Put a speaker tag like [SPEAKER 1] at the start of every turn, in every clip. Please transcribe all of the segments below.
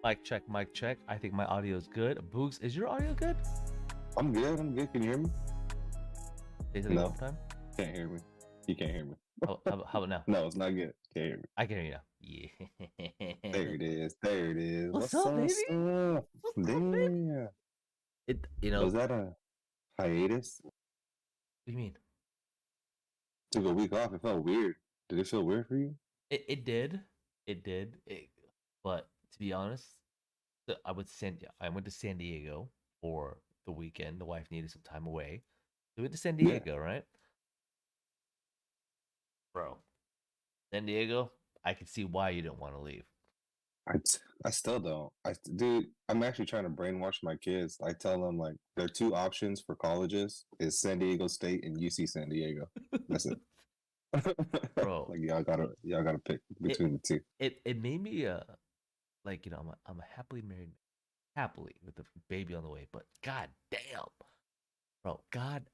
[SPEAKER 1] Mic check, mic check. I think my audio is good. BOOGZ, is your audio good?
[SPEAKER 2] I'm good. I'm good. Can you hear me?
[SPEAKER 1] Say something one
[SPEAKER 2] No,
[SPEAKER 1] more time.
[SPEAKER 2] can't hear me. You can't hear me.
[SPEAKER 1] How about now?
[SPEAKER 2] No, it's not good. Can't hear me.
[SPEAKER 1] I can hear you now.
[SPEAKER 2] There
[SPEAKER 1] Yeah.
[SPEAKER 2] it is. There it is.
[SPEAKER 1] What's
[SPEAKER 2] What's
[SPEAKER 1] up,
[SPEAKER 2] up?
[SPEAKER 1] baby?
[SPEAKER 2] What's up?
[SPEAKER 1] What's up, baby?
[SPEAKER 2] Damn.
[SPEAKER 1] It,
[SPEAKER 2] Was
[SPEAKER 1] what
[SPEAKER 2] that a hiatus?
[SPEAKER 1] do you mean?
[SPEAKER 2] Took a week off. It felt weird. Did it feel weird for you?
[SPEAKER 1] It did. It did. But to be honest, I went to San Diego for the weekend. The wife needed some time away. So we went to San
[SPEAKER 2] Yeah.
[SPEAKER 1] Diego, right? Bro, San Diego, I could see why you didn't want to leave.
[SPEAKER 2] I still don't. Dude, I'm actually trying to brainwash my kids. I tell them like there are two options for colleges: is San Diego State and UC San Diego. That's it.
[SPEAKER 1] Bro,
[SPEAKER 2] Like y'all gotta pick
[SPEAKER 1] it
[SPEAKER 2] between the two.
[SPEAKER 1] it made me like I'm a happily married man, happily with a baby on the way, but god damn, bro, god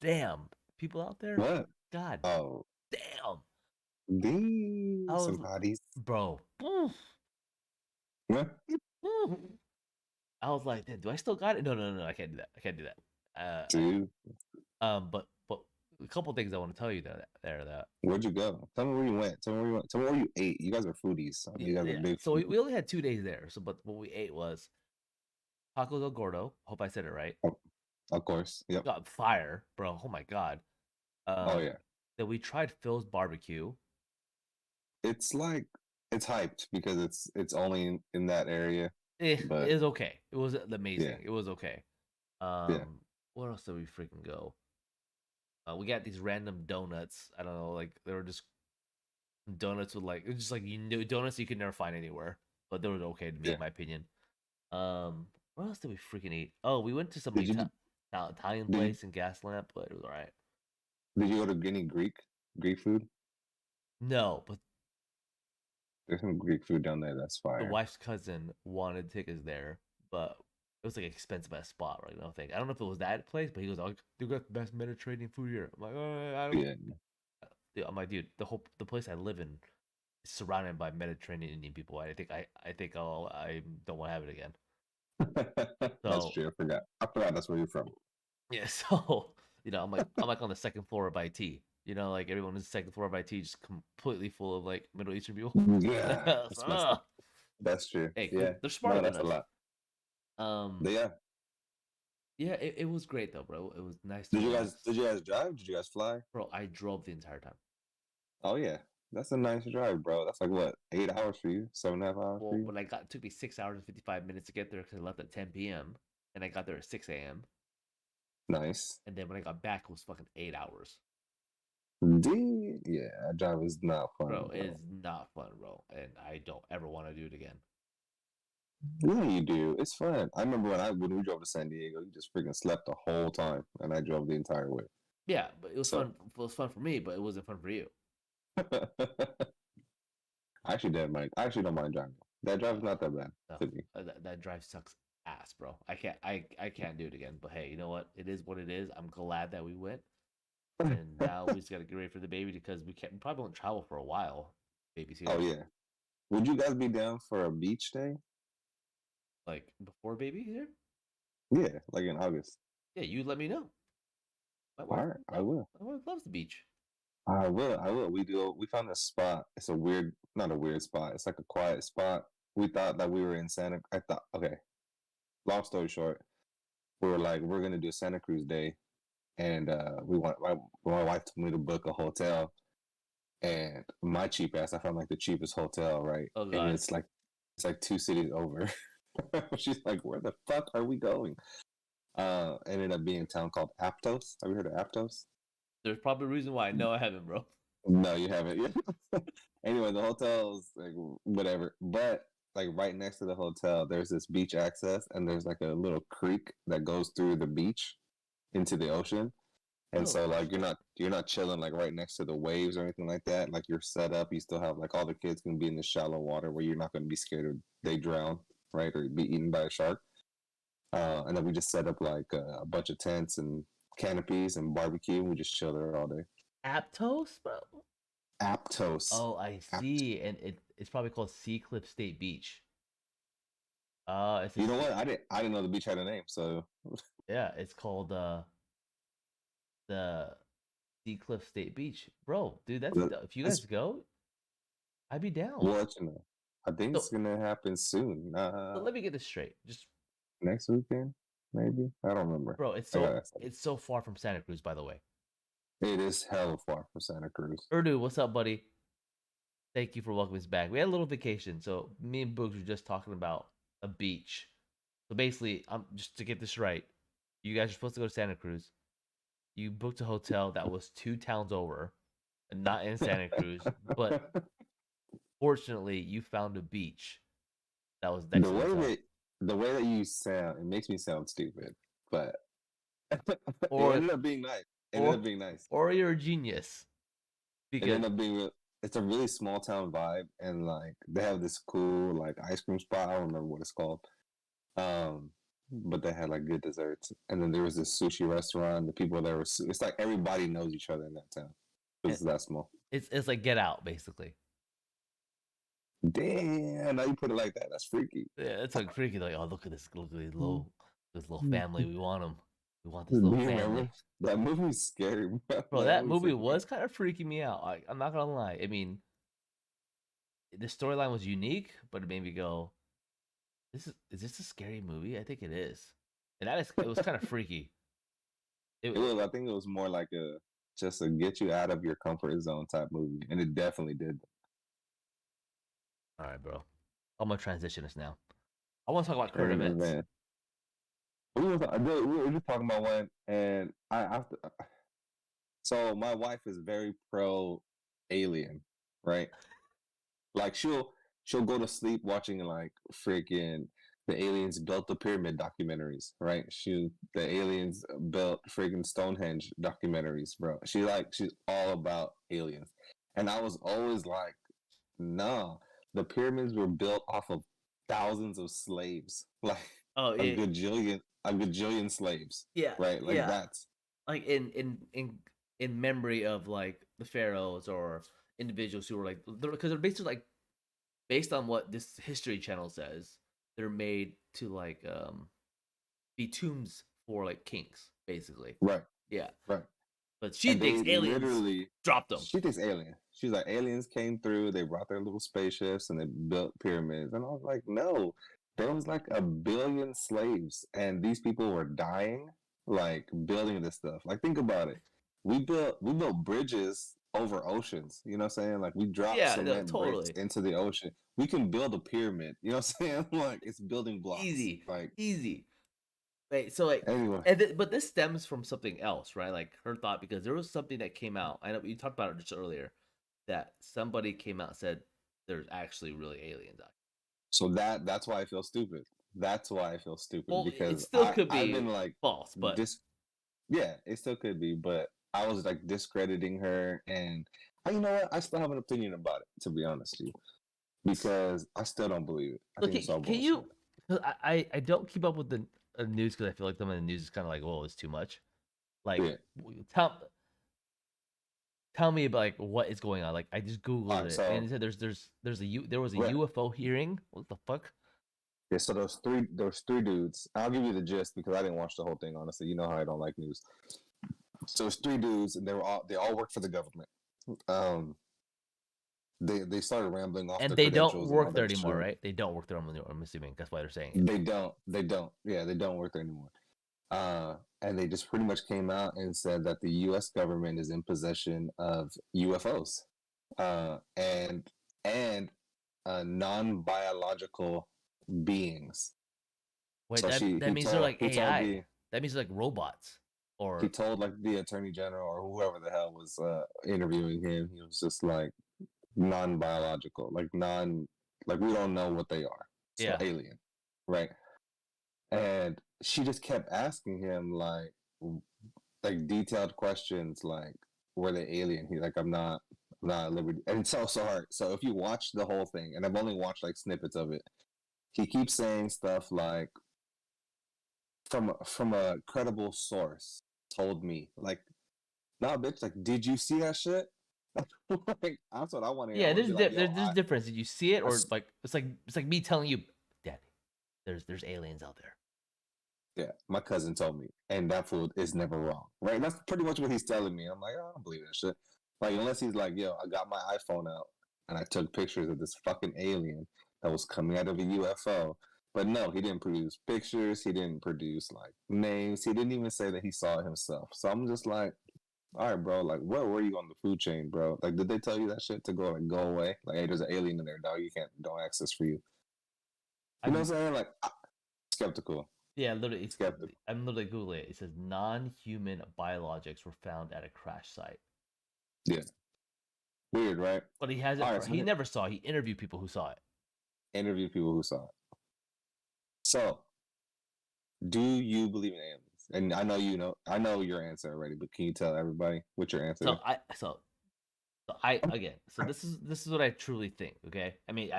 [SPEAKER 1] damn, people out there,
[SPEAKER 2] What?
[SPEAKER 1] god
[SPEAKER 2] Oh,
[SPEAKER 1] damn. I
[SPEAKER 2] some
[SPEAKER 1] was,
[SPEAKER 2] hotties.
[SPEAKER 1] bro,
[SPEAKER 2] What?
[SPEAKER 1] I was like, do I still got it? No, I can't do that. I can't do that.
[SPEAKER 2] Dude,
[SPEAKER 1] But a couple things I want to tell you that
[SPEAKER 2] where'd you go? Tell me where you went. Tell me where you went. Tell me where you ate. You guys are foodies. I know
[SPEAKER 1] yeah,
[SPEAKER 2] you guys are
[SPEAKER 1] yeah.
[SPEAKER 2] big
[SPEAKER 1] So
[SPEAKER 2] foodies.
[SPEAKER 1] we only had 2 days there. So but what we ate was Taco del Gordo. Hope I said it right.
[SPEAKER 2] Oh, of course. Yep.
[SPEAKER 1] Got fire, bro. Oh my god.
[SPEAKER 2] Oh
[SPEAKER 1] Um,
[SPEAKER 2] yeah.
[SPEAKER 1] then we tried Phil's barbecue.
[SPEAKER 2] It's like it's hyped because it's only in that area.
[SPEAKER 1] It
[SPEAKER 2] But
[SPEAKER 1] was okay. It was
[SPEAKER 2] yeah,
[SPEAKER 1] amazing. It was okay.
[SPEAKER 2] yeah.
[SPEAKER 1] What else did we freaking go? We got these random donuts. I don't know, like they were just donuts with like it was just like donuts you could never find anywhere, but they were okay to me
[SPEAKER 2] Yeah.
[SPEAKER 1] in my opinion. What else did we freaking eat? Oh, we went to some
[SPEAKER 2] Did you
[SPEAKER 1] Italian
[SPEAKER 2] did you
[SPEAKER 1] place in Gaslamp, but it was alright.
[SPEAKER 2] did you go to any Greek food?
[SPEAKER 1] No, but
[SPEAKER 2] There's some Greek food down there that's
[SPEAKER 1] the
[SPEAKER 2] fire.
[SPEAKER 1] wife's cousin wanted to take us there, but it was like expensive at spot, right? I don't know if it was that place, but he goes, "Oh, they got the best Mediterranean food here." I'm like, "Oh, I don't."
[SPEAKER 2] Yeah.
[SPEAKER 1] Dude, I'm like, dude, the place I live in is surrounded by Mediterranean Indian people. I think I don't want to have it again.
[SPEAKER 2] That's
[SPEAKER 1] So
[SPEAKER 2] true. I forgot that's where you're from.
[SPEAKER 1] yeah, so I'm like on the second floor of IT. Like everyone is second floor of IT, just completely full of like Middle Eastern people.
[SPEAKER 2] Yeah.
[SPEAKER 1] So,
[SPEAKER 2] That's messed up. That's true.
[SPEAKER 1] hey,
[SPEAKER 2] Yeah.
[SPEAKER 1] they're smarter
[SPEAKER 2] No,
[SPEAKER 1] than
[SPEAKER 2] that's a
[SPEAKER 1] us.
[SPEAKER 2] lot.
[SPEAKER 1] Um,
[SPEAKER 2] But yeah.
[SPEAKER 1] yeah, it was great though, bro. It was nice to
[SPEAKER 2] Did you guys
[SPEAKER 1] relax,
[SPEAKER 2] did you guys drive? Did you guys fly?
[SPEAKER 1] bro. I drove the entire time.
[SPEAKER 2] Oh yeah, that's a nice drive, bro. That's like what 8 hours for you, 7.5 hours for
[SPEAKER 1] Well,
[SPEAKER 2] you.
[SPEAKER 1] when I got, it took me 6 hours and 55 minutes to get there because I left at 10 p.m. and I got there at 6 a.m.
[SPEAKER 2] Nice.
[SPEAKER 1] And then when I got back, it was fucking 8 hours,
[SPEAKER 2] Yeah, that drive is not fun,
[SPEAKER 1] bro. It is
[SPEAKER 2] bro.
[SPEAKER 1] not fun, bro, and I don't ever want to do it again.
[SPEAKER 2] Yeah, you do. It's fun. I remember when we drove to San Diego, you just freaking slept the whole time, and I drove the entire way.
[SPEAKER 1] Yeah, but it was
[SPEAKER 2] So
[SPEAKER 1] fun. It was fun for me, but it wasn't fun for you.
[SPEAKER 2] I actually didn't mind. I actually don't mind driving. That drive
[SPEAKER 1] No,
[SPEAKER 2] is not that bad
[SPEAKER 1] no,
[SPEAKER 2] to me.
[SPEAKER 1] that drive sucks ass, bro. I can't do it again. But hey, you know what? It is what it is. I'm glad that we went, and now we just gotta get ready for the baby because we probably won't travel for a while. Baby's
[SPEAKER 2] Oh
[SPEAKER 1] here,
[SPEAKER 2] yeah. Would you guys be down for a beach day?
[SPEAKER 1] like before baby's here.
[SPEAKER 2] Yeah, like in August.
[SPEAKER 1] Yeah, you let me know. My
[SPEAKER 2] All
[SPEAKER 1] wife,
[SPEAKER 2] right, I
[SPEAKER 1] my,
[SPEAKER 2] will.
[SPEAKER 1] my wife loves the beach.
[SPEAKER 2] I will. I will. We found a spot. It's a weird, not a weird spot. It's like a quiet spot. We thought that we were in Santa. I thought, okay. Long story short, we were like, we're gonna do a Santa Cruz day, and we want. My wife told me to book a hotel, and my cheap ass, I found like the cheapest hotel, right?
[SPEAKER 1] Oh
[SPEAKER 2] And
[SPEAKER 1] God,
[SPEAKER 2] it's like 2 cities over. She's like, where the fuck are we going? Ended up being a town called Aptos. Have you heard of Aptos?
[SPEAKER 1] there's probably a reason why. No, I haven't, bro.
[SPEAKER 2] No, you haven't. Yeah. Anyway, the hotel's like whatever, but like right next to the hotel, there's this beach access, and there's like a little creek that goes through the beach into the ocean. And
[SPEAKER 1] Oh
[SPEAKER 2] so like
[SPEAKER 1] shit.
[SPEAKER 2] you're not chilling like right next to the waves or anything like that. Like you're set up. You still have like all the kids can be in the shallow water where you're not going to be scared of they drown, right, or be eaten by a shark. And then we just set up like a bunch of tents and canopies and barbecue. And we just chill there all day.
[SPEAKER 1] Aptos, bro.
[SPEAKER 2] Aptos.
[SPEAKER 1] Oh, I
[SPEAKER 2] Apt-
[SPEAKER 1] see. And it's probably called Sea Cliff State Beach. It's a
[SPEAKER 2] You know what? I didn't know the beach had a name. So
[SPEAKER 1] yeah, it's called the Sea Cliff State Beach, bro. Dude, that's if you guys
[SPEAKER 2] it's
[SPEAKER 1] go, I'd be down.
[SPEAKER 2] what you know. I think it's
[SPEAKER 1] So,
[SPEAKER 2] gonna happen soon.
[SPEAKER 1] so let me get this straight. Just
[SPEAKER 2] Next weekend, maybe. I don't remember.
[SPEAKER 1] bro,
[SPEAKER 2] I gotta ask.
[SPEAKER 1] it's so far from Santa Cruz, by the way.
[SPEAKER 2] It is hella far from Santa Cruz.
[SPEAKER 1] Urdu, what's up, buddy? Thank you for welcoming us back. We had a little vacation, so me and Boogs were just talking about a beach. So basically, just to get this right, you guys are supposed to go to Santa Cruz. You booked a hotel that was 2 towns over, and not in Santa Cruz, but fortunately, you found a beach that was next
[SPEAKER 2] the
[SPEAKER 1] to the
[SPEAKER 2] way
[SPEAKER 1] hotel.
[SPEAKER 2] that the way that you sound, it makes me sound stupid, but it
[SPEAKER 1] Or
[SPEAKER 2] ended up being nice. It ended up being nice.
[SPEAKER 1] or you're a genius.
[SPEAKER 2] It
[SPEAKER 1] Because
[SPEAKER 2] ended up being. It's a really small town vibe, and like they have this cool like ice cream spot. I don't remember what it's called. Um, but they had like good desserts, and then there was this sushi restaurant. The people there were. It's like everybody knows each other in that town. It's that small.
[SPEAKER 1] it's like Get Out, basically.
[SPEAKER 2] Damn, now you put it like that. That's freaky.
[SPEAKER 1] Yeah, it's like freaky. Like, oh, look at this this little
[SPEAKER 2] Do
[SPEAKER 1] family. We want them. We want this
[SPEAKER 2] you
[SPEAKER 1] little
[SPEAKER 2] remember
[SPEAKER 1] family.
[SPEAKER 2] that movie's scary, bro?
[SPEAKER 1] Bro, that movie was kind of freaking me out. I'm not gonna lie. I mean, the storyline was unique, but it made me go, is this a scary movie? I think it is. And it was kind of freaky.
[SPEAKER 2] It was. I think it was more like a just a get you out of your comfort zone type movie, and it definitely did.
[SPEAKER 1] All right, bro. I'm gonna transition this now. I want to talk about current
[SPEAKER 2] And
[SPEAKER 1] events.
[SPEAKER 2] man, we were just talking about one, and so my wife is very pro alien, right? Like she'll go to sleep watching like freaking the aliens built the pyramid documentaries, right? The aliens built freaking Stonehenge documentaries, bro. She's all about aliens, and I was always like, no, the pyramids were built off of thousands of slaves, like
[SPEAKER 1] Oh yeah,
[SPEAKER 2] a gajillion slaves,
[SPEAKER 1] yeah,
[SPEAKER 2] right? Like
[SPEAKER 1] yeah.
[SPEAKER 2] that's
[SPEAKER 1] Like in memory of like the pharaohs or individuals who were like, because they're basically like based on what this History Channel says, they're made to like be tombs for like kings, basically.
[SPEAKER 2] right,
[SPEAKER 1] Yeah,
[SPEAKER 2] right.
[SPEAKER 1] but she
[SPEAKER 2] And
[SPEAKER 1] thinks
[SPEAKER 2] they
[SPEAKER 1] aliens
[SPEAKER 2] literally,
[SPEAKER 1] dropped them.
[SPEAKER 2] she thinks alien. She's like, aliens came through, they brought their little spaceships and they built pyramids. And I was like, no, there was like a billion slaves, and these people were dying, like building this stuff. Like, think about it. We built bridges over oceans. You know what I'm saying? Like, we dropped
[SPEAKER 1] Yeah, no,
[SPEAKER 2] cement bricks
[SPEAKER 1] totally
[SPEAKER 2] into the ocean. We can build a pyramid. You know what I'm saying? Like, it's building blocks.
[SPEAKER 1] easy,
[SPEAKER 2] Like,
[SPEAKER 1] easy. Right, so like,
[SPEAKER 2] anyway.
[SPEAKER 1] but this stems from something else, right? Like her thought, because there was something that came out. I know you talked about it just earlier, that somebody came out and said there's actually really aliens out.
[SPEAKER 2] So that's why I feel stupid. That's why I feel stupid
[SPEAKER 1] Well, it
[SPEAKER 2] because
[SPEAKER 1] still could
[SPEAKER 2] I've
[SPEAKER 1] be
[SPEAKER 2] been like
[SPEAKER 1] false, but
[SPEAKER 2] dis yeah, it still could be, but I was like discrediting her, and you know what? I still have an opinion about it, to be honest with you, because I still don't believe it. I
[SPEAKER 1] look,
[SPEAKER 2] think it's all
[SPEAKER 1] can
[SPEAKER 2] bullshit.
[SPEAKER 1] you? 'Cause I don't keep up with the news because I feel like some of the news is kind of like, well, it's too much. Like,
[SPEAKER 2] Yeah.
[SPEAKER 1] tell me about like what is going on. Like, I just
[SPEAKER 2] All
[SPEAKER 1] googled
[SPEAKER 2] right.
[SPEAKER 1] it and it
[SPEAKER 2] So
[SPEAKER 1] said there was a
[SPEAKER 2] right.
[SPEAKER 1] UFO hearing. What the fuck?
[SPEAKER 2] Yeah. So those three dudes. I'll give you the gist because I didn't watch the whole thing. Honestly, you know how I don't like news. So it's three dudes, and they all work for the government. Um, they started rambling off
[SPEAKER 1] And
[SPEAKER 2] their
[SPEAKER 1] they don't
[SPEAKER 2] credentials and all
[SPEAKER 1] work there
[SPEAKER 2] that
[SPEAKER 1] anymore,
[SPEAKER 2] shit.
[SPEAKER 1] right? They don't work there anymore. I'm assuming that's why they're saying it.
[SPEAKER 2] They don't. Yeah, they don't work there anymore. And they just pretty much came out and said that the U.S. government is in possession of UFOs, and non-biological beings.
[SPEAKER 1] Wait,
[SPEAKER 2] So
[SPEAKER 1] that
[SPEAKER 2] he
[SPEAKER 1] means they're
[SPEAKER 2] told
[SPEAKER 1] like AI. That means they're like robots.
[SPEAKER 2] he
[SPEAKER 1] Or
[SPEAKER 2] told like the attorney general or whoever the hell was interviewing him. He was just like non-biological, like we don't know what they are. So
[SPEAKER 1] yeah,
[SPEAKER 2] alien, right? And she just kept asking him like detailed questions like were they alien. He's like, I'm not at liberty. And it's so hard. So if you watch the whole thing, and I've only watched like snippets of it, he keeps saying stuff like from a credible source told me, like, nah, bitch, like, did you see that shit? Like, that's what I want to hear. I
[SPEAKER 1] yeah.
[SPEAKER 2] want to be like, yo,
[SPEAKER 1] There's difference. Did you see it,
[SPEAKER 2] I
[SPEAKER 1] or like it's like me telling you, Daddy, there's aliens out there.
[SPEAKER 2] Yeah, my cousin told me, and that fool is never wrong, right? That's pretty much what he's telling me. I'm like, I don't believe that shit. Like, unless he's like, yo, I got my iPhone out and I took pictures of this fucking alien that was coming out of a UFO. But no, he didn't produce pictures. He didn't produce like names. He didn't even say that he saw it himself. So I'm just like, all right, bro. Like, where were you on the food chain, bro? Like, did they tell you that shit to go away? Like, hey, there's an alien in there, dog. You can't, don't access for you. You know what I'm saying? Like, skeptical.
[SPEAKER 1] Yeah, literally,
[SPEAKER 2] Skeptical.
[SPEAKER 1] I'm literally Googling it. It says non-human biologics were found at a crash site.
[SPEAKER 2] Yeah. Weird, right?
[SPEAKER 1] But he hasn't.
[SPEAKER 2] All right,
[SPEAKER 1] He never saw. He interviewed people who saw it.
[SPEAKER 2] Interview people who saw it. So, do you believe in aliens? And I know you know. I know your answer already, but can you tell everybody what your answer is?
[SPEAKER 1] So I again. So this is what I truly think. Okay, I mean,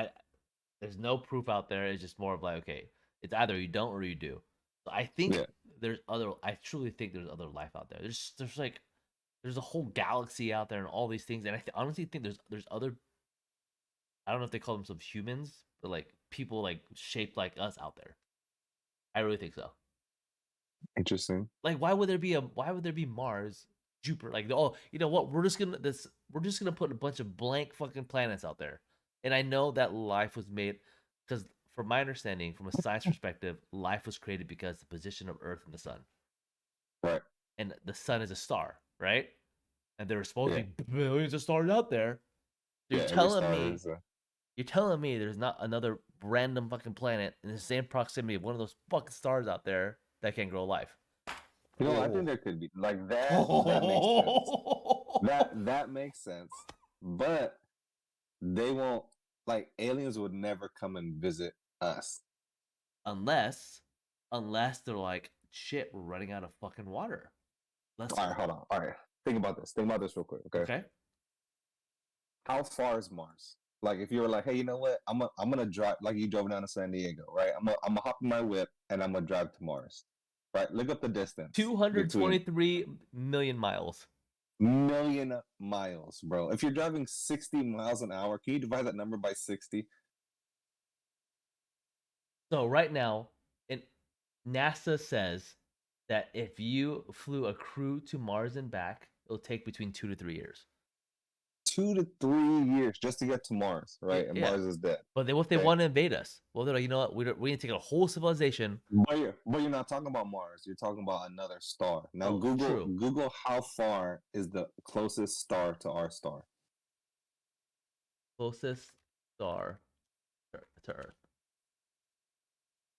[SPEAKER 1] there's no proof out there. It's just more of like, okay, it's either you don't or you do. So I think there's other. I truly think there's other life out there. There's like there's a whole galaxy out there and all these things, and I honestly think there's other. I don't know if they call themselves humans, but like people like shaped like us out there. I really think so.
[SPEAKER 2] Interesting.
[SPEAKER 1] Like, why would there be Mars, Jupiter? Like, oh, you know what? We're just gonna put a bunch of blank fucking planets out there. And I know that life was made because, from my understanding, from a science perspective, life was created because the position of Earth and the sun.
[SPEAKER 2] Right.
[SPEAKER 1] And the sun is a star, right? And there are supposed to be billions of stars out there. You're telling me there's not another random fucking planet in the same proximity of one of those fucking stars out there that can grow life?
[SPEAKER 2] You know, I think there could be like that. That makes sense. That makes sense. But they won't. Like aliens would never come and visit us
[SPEAKER 1] unless they're like, shit, we're running out of fucking water.
[SPEAKER 2] All right, hold on. All right, think about this real quick. Okay. How far is Mars? Like, if you were like, hey, you know what? I'm gonna drive, like you drove down to San Diego, right? I'm gonna hop in my whip and I'm gonna drive to Mars, right? Look up the distance.
[SPEAKER 1] 223 million miles.
[SPEAKER 2] Million miles, bro. If you're driving 60 miles an hour, can you divide that number by 60?
[SPEAKER 1] So right now, NASA says that if you flew a crew to Mars and back, it'll take between 2 to 3 years.
[SPEAKER 2] 2 to 3 years just to get to Mars, right? And Mars is dead.
[SPEAKER 1] But then what they want to invade us? Well, they're like, you know what? We're going to take a whole civilization.
[SPEAKER 2] But you're not talking about Mars. You're talking about another star. Now, Google how far is the closest star to our star?
[SPEAKER 1] Closest star to Earth.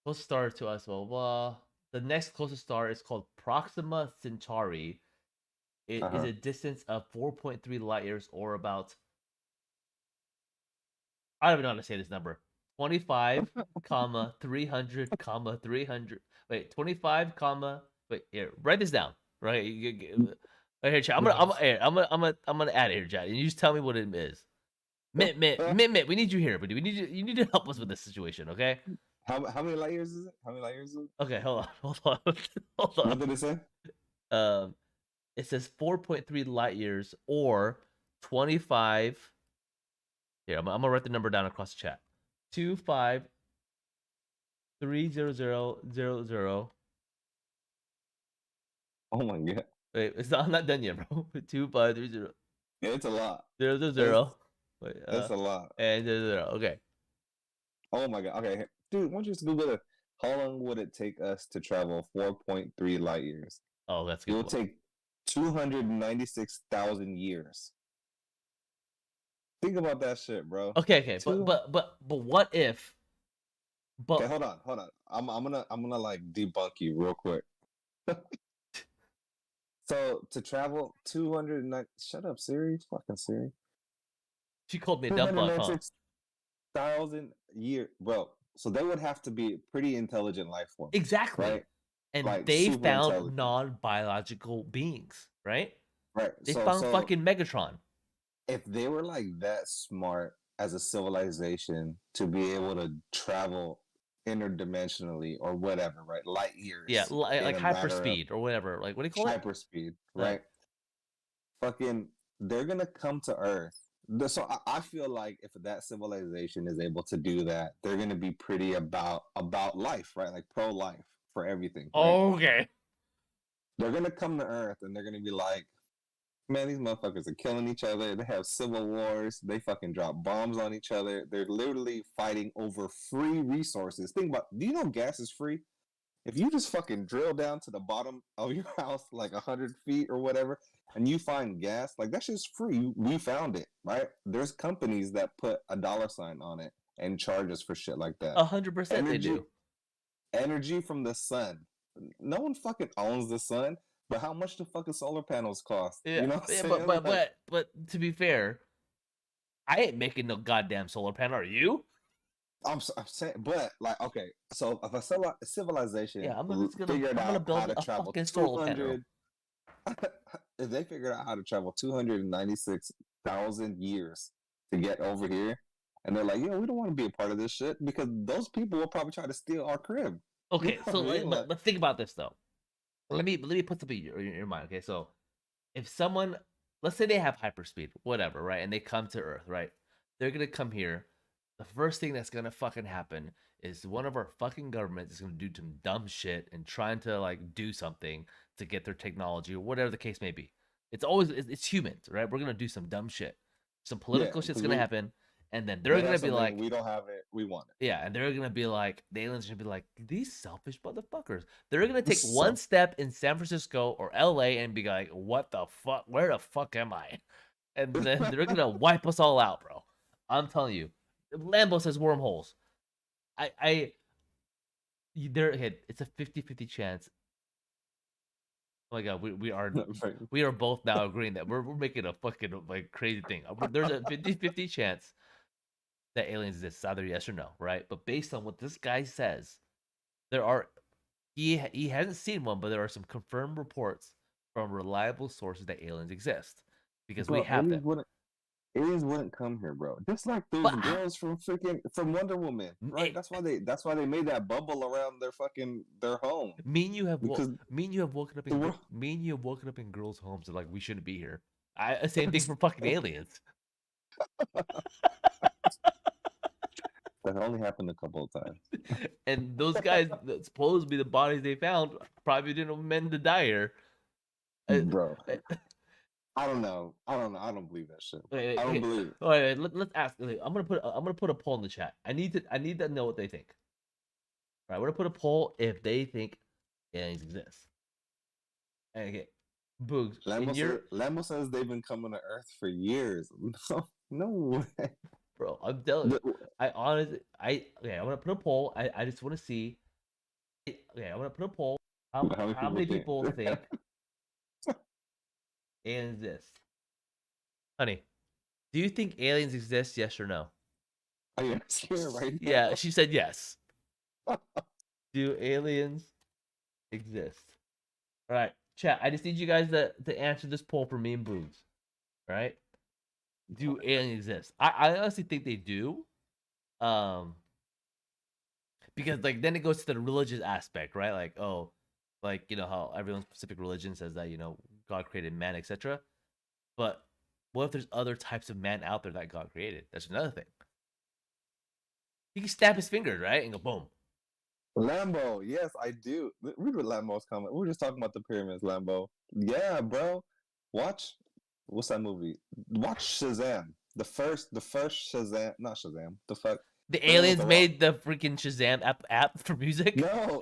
[SPEAKER 1] Closest star to us, blah, blah. The next closest star is called Proxima Centauri. It is a distance of 4.3 light years, or about, I don't even know how to say this number. 25, 300, 300. Wait, 25, wait, here, write this down. Right here, chat. I'm gonna add it here, chat. And you just tell me what it is. Mitt, we need you here, buddy. You need to help us with this situation, okay?
[SPEAKER 2] How many light years is it?
[SPEAKER 1] Okay, hold on.
[SPEAKER 2] What did it say?
[SPEAKER 1] It says 4.3 light years, or 25. Here, I'm gonna write the number down across the chat. 2530000.
[SPEAKER 2] Oh my god!
[SPEAKER 1] Wait, I'm not done yet, bro. 2530.
[SPEAKER 2] Yeah, it's a lot.
[SPEAKER 1] 000. Wait,
[SPEAKER 2] that's a lot.
[SPEAKER 1] And 00. Okay.
[SPEAKER 2] Oh my god. Okay, dude, why don't you just Google it? How long would it take us to travel 4.3 light years?
[SPEAKER 1] Oh, that's good.
[SPEAKER 2] It will take 296,000 years. Think about that shit, bro.
[SPEAKER 1] Okay. But what if?
[SPEAKER 2] Okay, hold on. I'm gonna like debunk you real quick. So to travel 209. Shut up, Siri. Fucking Siri.
[SPEAKER 1] She called me a dumb fuck, huh?
[SPEAKER 2] 1,000 years, bro. So they would have to be pretty intelligent life form.
[SPEAKER 1] Exactly.
[SPEAKER 2] Right?
[SPEAKER 1] And like, they found non-biological beings, right?
[SPEAKER 2] Right.
[SPEAKER 1] They found fucking Megatron.
[SPEAKER 2] If they were like that smart as a civilization to be able to travel interdimensionally or whatever, right? Light years.
[SPEAKER 1] Yeah, like hyperspeed or whatever. Like, what do you call it?
[SPEAKER 2] Hyperspeed, right? Fucking, they're gonna come to Earth. So I feel like if that civilization is able to do that, they're gonna be pretty about life, right? Like pro life for everything, right?
[SPEAKER 1] Okay.
[SPEAKER 2] They're gonna come to Earth and they're gonna be like, man, these motherfuckers are killing each other. They have civil wars. They fucking drop bombs on each other. They're literally fighting over free resources. Think about, do you know gas is free? If you just fucking drill down to the bottom of your house, like 100 feet or whatever, and you find gas, like that shit's free. We found it, right? There's companies that put a dollar sign on it and charge us for shit like that.
[SPEAKER 1] 100% they
[SPEAKER 2] Energy,
[SPEAKER 1] do.
[SPEAKER 2] energy from the sun. No one fucking owns the sun, but how much do fucking solar panels cost?
[SPEAKER 1] Yeah,
[SPEAKER 2] You know what I'm
[SPEAKER 1] yeah,
[SPEAKER 2] saying? Like,
[SPEAKER 1] but to be fair, I ain't making no goddamn solar panel. Are you?
[SPEAKER 2] I'm saying, but like, okay, so if a civilization
[SPEAKER 1] Yeah, I'm
[SPEAKER 2] figured
[SPEAKER 1] gonna
[SPEAKER 2] out how
[SPEAKER 1] build
[SPEAKER 2] to
[SPEAKER 1] a
[SPEAKER 2] travel
[SPEAKER 1] fucking solar panel.
[SPEAKER 2] 200, if they figured out how to travel 296,000 years to get over here, and they're like, yo, we don't want to be a part of this shit because those people will probably try to steal our crib. You
[SPEAKER 1] Okay,
[SPEAKER 2] know
[SPEAKER 1] so
[SPEAKER 2] what I mean? Like,
[SPEAKER 1] but think about this though. Let me put something in your mind. Okay, so if someone, let's say they have hyperspeed, whatever, right, and they come to Earth, right, they're gonna come here. The first thing that's gonna fucking happen is one of our fucking governments is gonna do some dumb shit and trying to like do something to get their technology or whatever the case may be. It's always it's humans, right? We're gonna do some dumb shit, some
[SPEAKER 2] yeah,
[SPEAKER 1] political shit's
[SPEAKER 2] because
[SPEAKER 1] gonna happen, and then they're
[SPEAKER 2] they
[SPEAKER 1] gonna
[SPEAKER 2] have
[SPEAKER 1] be
[SPEAKER 2] something,
[SPEAKER 1] like,
[SPEAKER 2] we don't have it, we want
[SPEAKER 1] yeah, and they're gonna be like, the aliens are gonna be like, these selfish motherfuckers. They're gonna
[SPEAKER 2] it.
[SPEAKER 1] take one step in San Francisco or LA and be like, what the fuck? Where the fuck am I? And then they're gonna wipe us all out, bro. I'm telling you. Lambo says wormholes. I there it's a 50-50 chance. Oh my god, we are both now agreeing that we're making a fucking like crazy thing. There's a 50-50 chance that aliens exist, either yes or no, right? But based on what this guy says, there are he hasn't seen one, but there are some confirmed reports from reliable sources that aliens exist because we
[SPEAKER 2] Bro,
[SPEAKER 1] have them.
[SPEAKER 2] aliens wouldn't come here, bro. Just like there's
[SPEAKER 1] But
[SPEAKER 2] girls from Wonder Woman, right? That's why they made that bubble around their home
[SPEAKER 1] me and you have
[SPEAKER 2] because
[SPEAKER 1] me and you have woken up
[SPEAKER 2] the
[SPEAKER 1] in
[SPEAKER 2] world.
[SPEAKER 1] me and you have woken up in girls' homes and like we shouldn't be here. Same thing for fucking aliens.
[SPEAKER 2] That only happened a couple of times,
[SPEAKER 1] And those guys that supposed to be the bodies they found probably didn't meant to die here.
[SPEAKER 2] bro. I don't know. I don't believe that shit. I don't believe it.
[SPEAKER 1] Wait, let's ask. I'm gonna put a poll in the chat. I need to know what they think. All right, we're gonna put a poll if they think aliens exist. Okay, BOOGZ.
[SPEAKER 2] Lambo says they've been coming to Earth for years. No way.
[SPEAKER 1] Bro, I'm telling you. I honestly, okay. I'm gonna put a poll. I just want to see. Okay, I'm gonna put a poll. How many people think aliens exist? Honey, do you think aliens exist? Yes or no?
[SPEAKER 2] Are you scared right now?
[SPEAKER 1] Yeah, she said yes. Do aliens exist? All right, chat. I just need you guys to answer this poll for me and BOOGZ. All right. Do aliens exist? I honestly think they do. Because like then it goes to the religious aspect, right? Like, oh, like you know how everyone's specific religion says that, you know, God created man, etc. But what if there's other types of man out there that God created? That's another thing. He can snap his fingers, right? And go boom.
[SPEAKER 2] Lambo, yes, I do. Read what Lambo's comment. We were just talking about the pyramids, Lambo. Yeah, bro. Watch, what's that movie? Watch Shazam. The first Shazam, not Shazam. The fuck.
[SPEAKER 1] The
[SPEAKER 2] The one with
[SPEAKER 1] aliens
[SPEAKER 2] the rock.
[SPEAKER 1] made the freaking Shazam app for music.
[SPEAKER 2] No,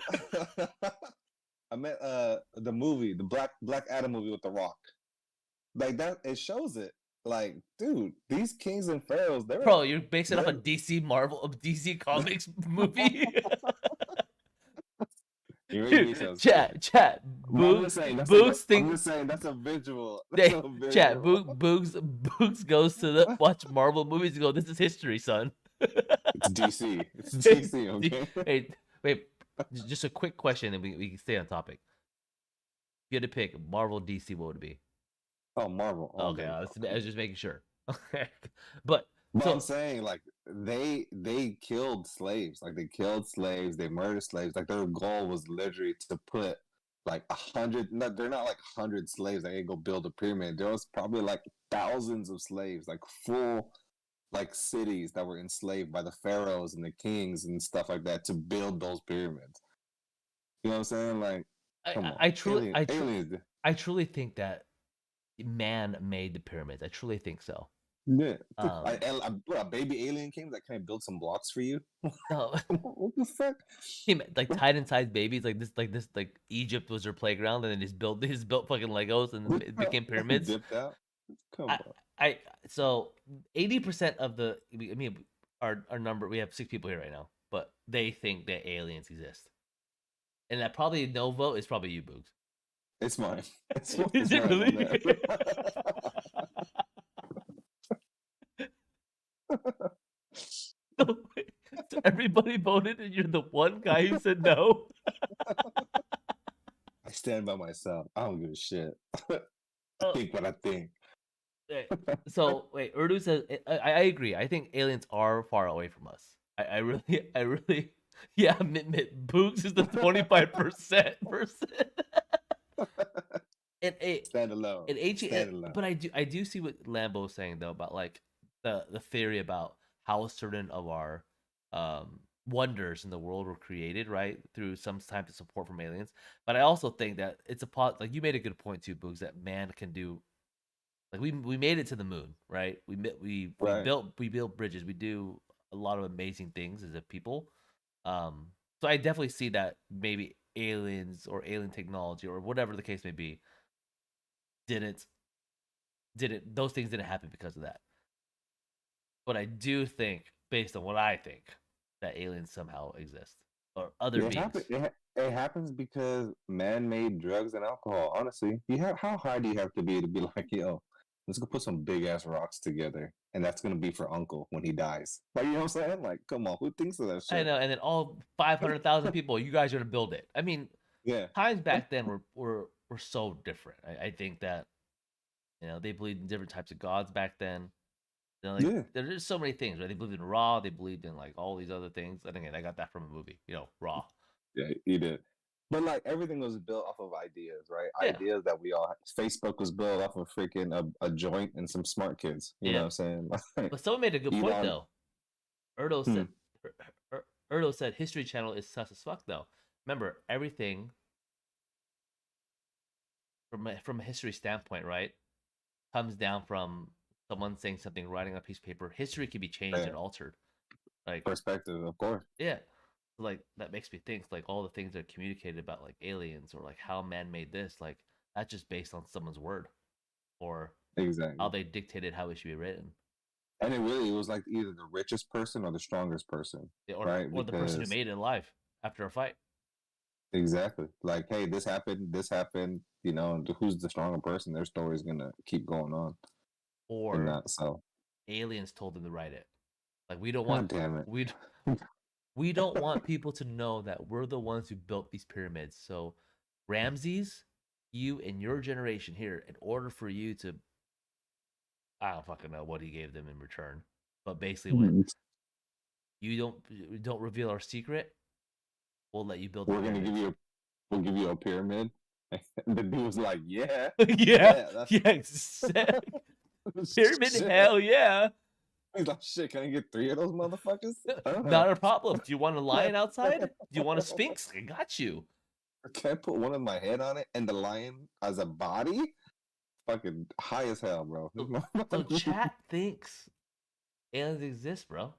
[SPEAKER 2] I meant the movie, the Black Adam movie with the Rock. Like that, it shows it. Like, dude, these kings and pharaohs,
[SPEAKER 1] Bro, you're basing off a DC DC Comics movie.
[SPEAKER 2] You make me sound
[SPEAKER 1] chat.
[SPEAKER 2] I'm just saying that's a visual. That's a visual.
[SPEAKER 1] Chat. BOOGZ goes to the watch Marvel movies and go, this is history, son.
[SPEAKER 2] It's DC. It's DC. Okay.
[SPEAKER 1] Hey, wait. Just a quick question, and we can stay on topic. If you had to pick Marvel, DC, what would it be?
[SPEAKER 2] Oh, Marvel. Oh,
[SPEAKER 1] okay, I was just making sure. but
[SPEAKER 2] so, I'm saying, like, they killed slaves. Like, they killed slaves. They murdered slaves. Like, their goal was literally to put like 100. No, they're not like 100 slaves that can go build a pyramid. There was probably like thousands of slaves, like full like cities that were enslaved by the pharaohs and the kings and stuff like that to build those pyramids. You know what I'm saying? Like, come on, aliens.
[SPEAKER 1] I truly think that man made the pyramids. I truly think so.
[SPEAKER 2] Yeah,
[SPEAKER 1] Um,
[SPEAKER 2] a baby alien came that kind of built some blocks for you.
[SPEAKER 1] no,
[SPEAKER 2] What the fuck?
[SPEAKER 1] like Titan-sized babies, like Egypt was their playground, and then they just built fucking Legos and it became pyramids.
[SPEAKER 2] Dipped out. Come
[SPEAKER 1] I,
[SPEAKER 2] on.
[SPEAKER 1] so 80% of the, I mean, our number, we have 6 people here right now, but they think that aliens exist, and that probably no vote is probably you, BOOGZ.
[SPEAKER 2] It's mine. It's
[SPEAKER 1] Is it
[SPEAKER 2] mine on
[SPEAKER 1] really? So, so everybody voted, and you're the one guy who said no.
[SPEAKER 2] I stand by myself. I don't give a shit. I
[SPEAKER 1] Oh,
[SPEAKER 2] think what I think.
[SPEAKER 1] so wait, Urdu says I agree. I think aliens are far away from us. I really, yeah. BOOGZ is the 25% person. And
[SPEAKER 2] Stand alone.
[SPEAKER 1] and H,
[SPEAKER 2] Stand alone.
[SPEAKER 1] but I do see what Lambo's saying though about like the theory about how certain of our wonders in the world were created, right, through some type of support from aliens. But I also think that it's a pot, like you made a good point too, BOOGZ, that man can do, like we made it to the moon, right?
[SPEAKER 2] Right.
[SPEAKER 1] We built bridges. We do a lot of amazing things as a people. So I definitely see that maybe aliens or alien technology or whatever the case may be didn't those things didn't happen because of that. But I do think, based on what I think, that aliens somehow exist or other beings.
[SPEAKER 2] It happens because man-made drugs and alcohol. Honestly, how high do you have to be like, yo, let's go put some big ass rocks together, and that's gonna be for Uncle when he dies. Like, you know what I'm saying? Like, come on, who thinks of that
[SPEAKER 1] I
[SPEAKER 2] shit?
[SPEAKER 1] know, and then all 500,000 people, you guys are gonna build it. I mean,
[SPEAKER 2] Yeah,
[SPEAKER 1] times back then were so different. I think that they believed in different types of gods back then. Like
[SPEAKER 2] yeah,
[SPEAKER 1] there's just so many things, right? They believed in Ra, they believed in like all these other things. And again, I got that from a movie, Ra.
[SPEAKER 2] yeah. He did. But like everything was built off of ideas, right?
[SPEAKER 1] Yeah,
[SPEAKER 2] Ideas that we all. Facebook was built off of freaking a joint and some smart kids. You know
[SPEAKER 1] yeah.
[SPEAKER 2] what I'm saying?
[SPEAKER 1] But someone made a good point
[SPEAKER 2] Elon.
[SPEAKER 1] though. Erdo
[SPEAKER 2] Hmm,
[SPEAKER 1] said, Erdo said, History Channel is sus as fuck though. Remember, everything from a history standpoint, right, comes down from someone saying something, writing on a piece of paper. History can be changed
[SPEAKER 2] yeah.
[SPEAKER 1] and altered. Like,
[SPEAKER 2] Perspective, of course.
[SPEAKER 1] yeah, like that makes me think like all the things that are communicated about like aliens or like how man made this, like that's just based on someone's word or how
[SPEAKER 2] Exactly.
[SPEAKER 1] they dictated how it should be written.
[SPEAKER 2] And it was like either the richest person or the strongest person,
[SPEAKER 1] Yeah,
[SPEAKER 2] right?
[SPEAKER 1] or the person who
[SPEAKER 2] Because
[SPEAKER 1] made it alive after a fight.
[SPEAKER 2] exactly, like, hey, this happened, and who's the stronger person? Their story's gonna keep going on, and
[SPEAKER 1] Or
[SPEAKER 2] that. So,
[SPEAKER 1] aliens told them to write it. Like we don't want
[SPEAKER 2] god damn it.
[SPEAKER 1] we we don't want people to know that we're the ones who built these pyramids. So Ramses, you and your generation here, in order for you to, I don't fucking know what he gave them in return, but basically went, you don't reveal our secret, we'll let you build the
[SPEAKER 2] We're gonna give
[SPEAKER 1] pyramids.
[SPEAKER 2] you we'll give you a pyramid. And the dude was like, yeah,
[SPEAKER 1] Yeah,
[SPEAKER 2] that's
[SPEAKER 1] yeah, pyramid,
[SPEAKER 2] shit.
[SPEAKER 1] hell yeah.
[SPEAKER 2] He's like, shit, can I get 3 of those motherfuckers?
[SPEAKER 1] Not a problem. Do you want a lion outside? Do you want a sphinx? I got you.
[SPEAKER 2] Can I put one of my head on it and the lion as a body? Fucking high as hell, bro.
[SPEAKER 1] So chat thinks aliens exist, bro.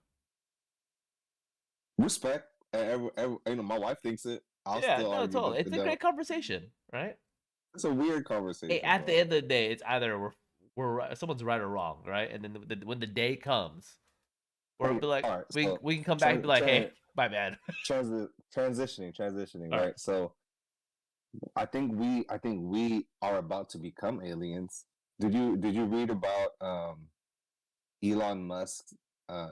[SPEAKER 2] Respect. My wife thinks it. I'll
[SPEAKER 1] Yeah,
[SPEAKER 2] still
[SPEAKER 1] no,
[SPEAKER 2] argue
[SPEAKER 1] totally.
[SPEAKER 2] that
[SPEAKER 1] It's a great conversation, right?
[SPEAKER 2] it's a weird
[SPEAKER 1] Hey,
[SPEAKER 2] conversation,
[SPEAKER 1] at the
[SPEAKER 2] bro.
[SPEAKER 1] end of the day, it's either someone's right or wrong, right? And then when the day comes, we'll be like,
[SPEAKER 2] All right,
[SPEAKER 1] we
[SPEAKER 2] so
[SPEAKER 1] we can come back and be like, hey, my bad.
[SPEAKER 2] transitioning,
[SPEAKER 1] All right.
[SPEAKER 2] right? So I think we are about to become aliens. Did you read about Elon Musk,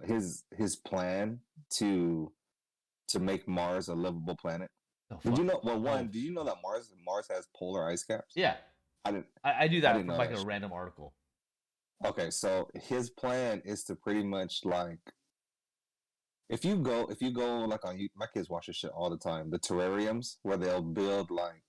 [SPEAKER 2] his plan to make Mars a livable planet?
[SPEAKER 1] Oh
[SPEAKER 2] Did you
[SPEAKER 1] fuck.
[SPEAKER 2] know? Well,
[SPEAKER 1] Oh
[SPEAKER 2] one, do you know that Mars has polar ice caps?
[SPEAKER 1] yeah.
[SPEAKER 2] I didn't
[SPEAKER 1] I do
[SPEAKER 2] I
[SPEAKER 1] that
[SPEAKER 2] didn't
[SPEAKER 1] from
[SPEAKER 2] know
[SPEAKER 1] like
[SPEAKER 2] that
[SPEAKER 1] a
[SPEAKER 2] shit.
[SPEAKER 1] random article.
[SPEAKER 2] Okay, so his plan is to pretty much like if you go like on my kids watch this shit all the time, the terrariums where they'll build like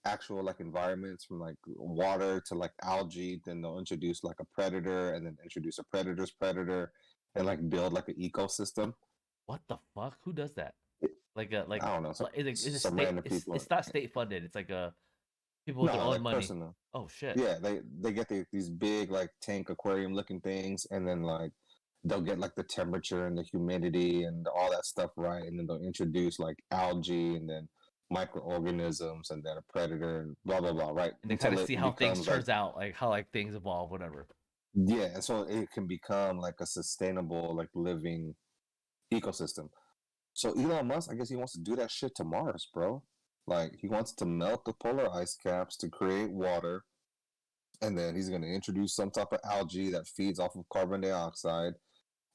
[SPEAKER 2] actual like environments from like water to like algae. Then they'll introduce like a predator, and then introduce a predator's predator, and like build like an ecosystem.
[SPEAKER 1] What the fuck? Who does that?
[SPEAKER 2] I don't know.
[SPEAKER 1] Is it
[SPEAKER 2] Some
[SPEAKER 1] state?
[SPEAKER 2] random people.
[SPEAKER 1] It's not state funded. It's like a people with their
[SPEAKER 2] No,
[SPEAKER 1] own
[SPEAKER 2] like
[SPEAKER 1] money.
[SPEAKER 2] personal.
[SPEAKER 1] Oh shit.
[SPEAKER 2] Yeah, they get these big like tank aquarium looking things, and then like they'll get like the temperature and the humidity and all that stuff right, and then they'll introduce like algae and then microorganisms and then a predator and blah blah blah, right?
[SPEAKER 1] And they kind
[SPEAKER 2] Until
[SPEAKER 1] of
[SPEAKER 2] it
[SPEAKER 1] see how things
[SPEAKER 2] becomes like
[SPEAKER 1] turns out, like how like things evolve, whatever.
[SPEAKER 2] yeah, and so it can become like a sustainable like living ecosystem. So Elon Musk, I guess he wants to do that shit to Mars, bro. Like he wants to melt the polar ice caps to create water, and then he's going to introduce some type of algae that feeds off of carbon dioxide,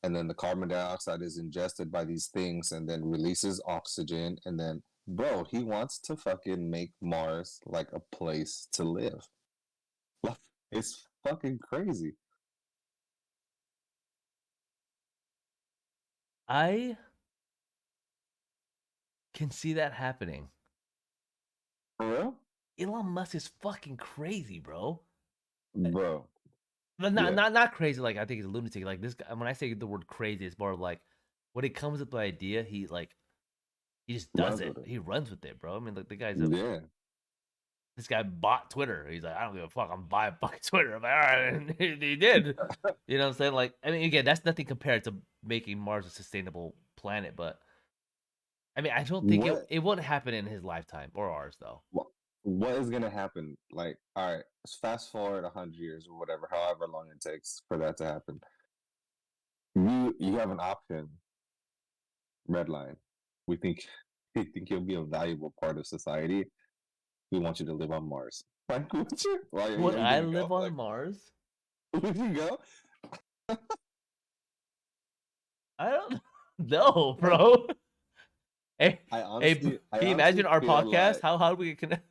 [SPEAKER 2] and then the carbon dioxide is ingested by these things and then releases oxygen, and then bro, he wants to fucking make Mars like a place to live. It's fucking crazy.
[SPEAKER 1] I can see that happening.
[SPEAKER 2] For real?
[SPEAKER 1] Elon Musk is fucking crazy, bro.
[SPEAKER 2] Bro.
[SPEAKER 1] But
[SPEAKER 2] Yeah.
[SPEAKER 1] not crazy. Like I think he's a lunatic. Like this guy. When I say the word crazy, it's more like when it comes up with the idea, he just does
[SPEAKER 2] Runs
[SPEAKER 1] it.
[SPEAKER 2] with it.
[SPEAKER 1] He runs with it, bro. I mean, like the guy's a
[SPEAKER 2] Yeah.
[SPEAKER 1] this guy bought Twitter. He's like, I don't give a fuck. I'm buying fucking Twitter. I'm like, all right, and he did. You know what I'm saying? Like, I mean, again, that's nothing compared to making Mars a sustainable planet. But I mean, I don't think
[SPEAKER 2] What
[SPEAKER 1] it won't happen in his lifetime or ours though.
[SPEAKER 2] what is gonna happen? Like, all right, let's fast forward 100 years or whatever, however long it takes for that to happen. You have an option. Red line. We think we think you'll be a valuable part of society. We want you to live on Mars. Like, would you? Why are
[SPEAKER 1] Would
[SPEAKER 2] you
[SPEAKER 1] I
[SPEAKER 2] gonna go?
[SPEAKER 1] live on
[SPEAKER 2] Like,
[SPEAKER 1] Mars?
[SPEAKER 2] would you go?
[SPEAKER 1] I don't know, bro. Hey, hey, can
[SPEAKER 2] I
[SPEAKER 1] you
[SPEAKER 2] honestly
[SPEAKER 1] imagine our
[SPEAKER 2] feel
[SPEAKER 1] podcast?
[SPEAKER 2] like
[SPEAKER 1] How do we get connect?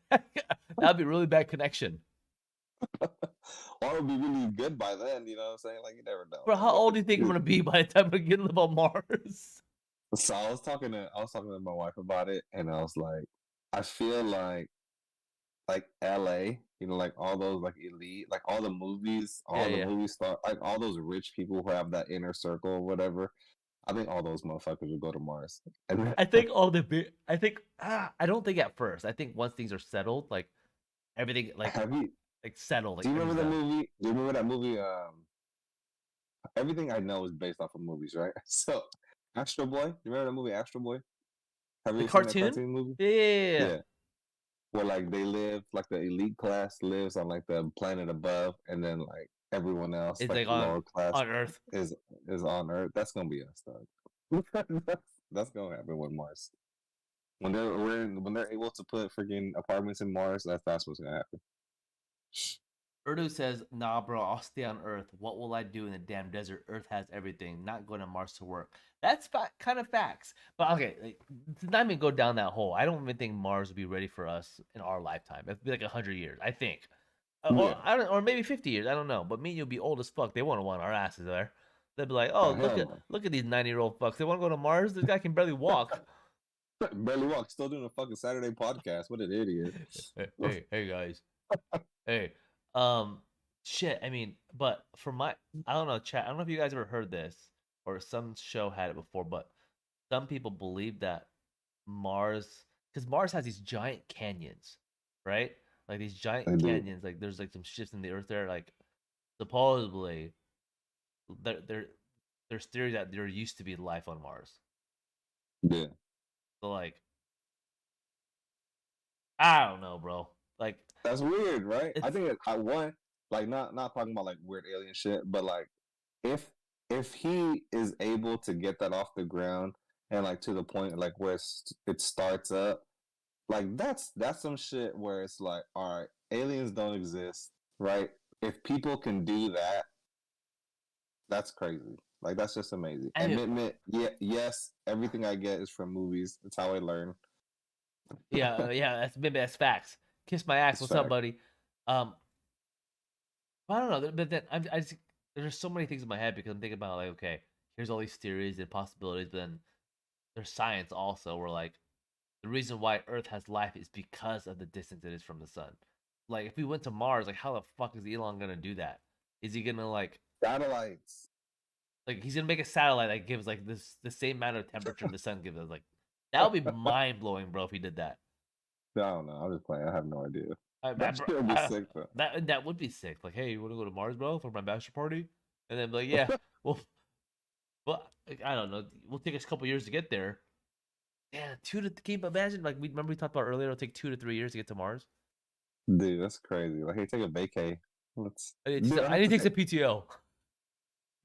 [SPEAKER 1] That'd be a really bad connection.
[SPEAKER 2] well, it would be really good by then. You know what I'm saying? Like, you never know,
[SPEAKER 1] Bro,
[SPEAKER 2] man.
[SPEAKER 1] how old do you think I'm gonna be by the time I get to live on Mars?
[SPEAKER 2] So I was talking to my wife about it, and I was like, I feel like LA, you know, like all those like elite, like all the movies,
[SPEAKER 1] Yeah,
[SPEAKER 2] all the
[SPEAKER 1] yeah.
[SPEAKER 2] movie star, like all those rich people who have that inner circle or whatever. I think all those motherfuckers would go to Mars. And
[SPEAKER 1] I think all the big. I think I don't think at first. I think once things are settled, like everything,
[SPEAKER 2] have you?
[SPEAKER 1] like settled,
[SPEAKER 2] Do
[SPEAKER 1] like
[SPEAKER 2] you remember
[SPEAKER 1] everything's
[SPEAKER 2] the
[SPEAKER 1] done.
[SPEAKER 2] movie? Do you remember that movie? Everything I know is based off of movies, right? So, Astro Boy. You remember that movie, Astro Boy? Have you
[SPEAKER 1] The
[SPEAKER 2] ever seen that
[SPEAKER 1] cartoon?
[SPEAKER 2] cartoon movie?
[SPEAKER 1] Yeah, yeah, yeah, yeah.
[SPEAKER 2] Yeah. Where like they live, like the elite class lives on like the planet above, and then like everyone else,
[SPEAKER 1] It's
[SPEAKER 2] like
[SPEAKER 1] like
[SPEAKER 2] the lower class,
[SPEAKER 1] on Earth.
[SPEAKER 2] is is on Earth. That's gonna be us, dog. That's gonna happen with Mars. When they're able to put freaking apartments in Mars, that's what's gonna happen.
[SPEAKER 1] Urdu says, "Nah, bro, I'll stay on Earth. What will I do in the damn desert? Earth has everything. Not going to Mars to work." That's kind of facts. But okay, like, to not even go down that hole. I don't even think Mars would be ready for us in our lifetime. It'd be like 100 years, I think, or
[SPEAKER 2] Yeah.
[SPEAKER 1] I don't, or maybe 50 years. I don't know. But me and you'll be old as fuck. They won't want our asses there. They'll be like, "Oh,
[SPEAKER 2] Oh hell no.
[SPEAKER 1] look at these 90-year-old fucks. They want to go to Mars. This guy can barely walk."
[SPEAKER 2] Barely walk. Still doing a fucking Saturday podcast. What an idiot.
[SPEAKER 1] Hey guys. Hey, um, shit. I mean, but for my, I don't know, chat. I don't know if you guys ever heard this or some show had it before, but some people believe that Mars, because Mars has these giant canyons, right? Like these giant
[SPEAKER 2] I do.
[SPEAKER 1] canyons. Like there's like some shifts in the earth there. Like supposedly, there there's theory that there used to be life on Mars.
[SPEAKER 2] Yeah.
[SPEAKER 1] So like, I don't know, bro. Like,
[SPEAKER 2] That's weird, right? I
[SPEAKER 1] it's
[SPEAKER 2] think I want like not talking about like weird alien shit, but like if if he is able to get that off the ground and like to the point like where it starts up, like that's some shit where it's like, all right, aliens don't exist, right? If people can do that, that's crazy. Like that's just amazing.
[SPEAKER 1] I mean,
[SPEAKER 2] Admit, yeah, yes, everything I get is from movies. That's how I learn.
[SPEAKER 1] yeah, yeah. That's facts. Kiss my ass.
[SPEAKER 2] It's
[SPEAKER 1] What's up,
[SPEAKER 2] fact.
[SPEAKER 1] buddy? Um, I don't know, but then I just there's so many things in my head because I'm thinking about like, okay, here's all these theories and possibilities, but then there's science also. We're like, the reason why Earth has life is because of the distance it is from the sun. Like if we went to Mars, like how the fuck is Elon gonna do that? Is he gonna
[SPEAKER 2] Satellites.
[SPEAKER 1] like he's gonna make a satellite that gives like this the same amount of temperature the sun gives us? Like that would be mind blowing, bro, if he did that.
[SPEAKER 2] I don't know. I'm just playing. I have no idea.
[SPEAKER 1] I,
[SPEAKER 2] That shit would be sick though.
[SPEAKER 1] that would be sick. Like, hey, you want to go to Mars, bro, for my bachelor party? And then be like, yeah, well, like, I don't know. We'll take us a couple years to get there. Yeah, can you imagine? Like, we talked about earlier. It'll take 2 to 3 years to get to Mars.
[SPEAKER 2] Dude, that's crazy. Like, hey, take a vacay. Let's.
[SPEAKER 1] I need
[SPEAKER 2] Dude,
[SPEAKER 1] to,
[SPEAKER 2] I
[SPEAKER 1] I
[SPEAKER 2] have
[SPEAKER 1] need
[SPEAKER 2] to
[SPEAKER 1] to take some PTO.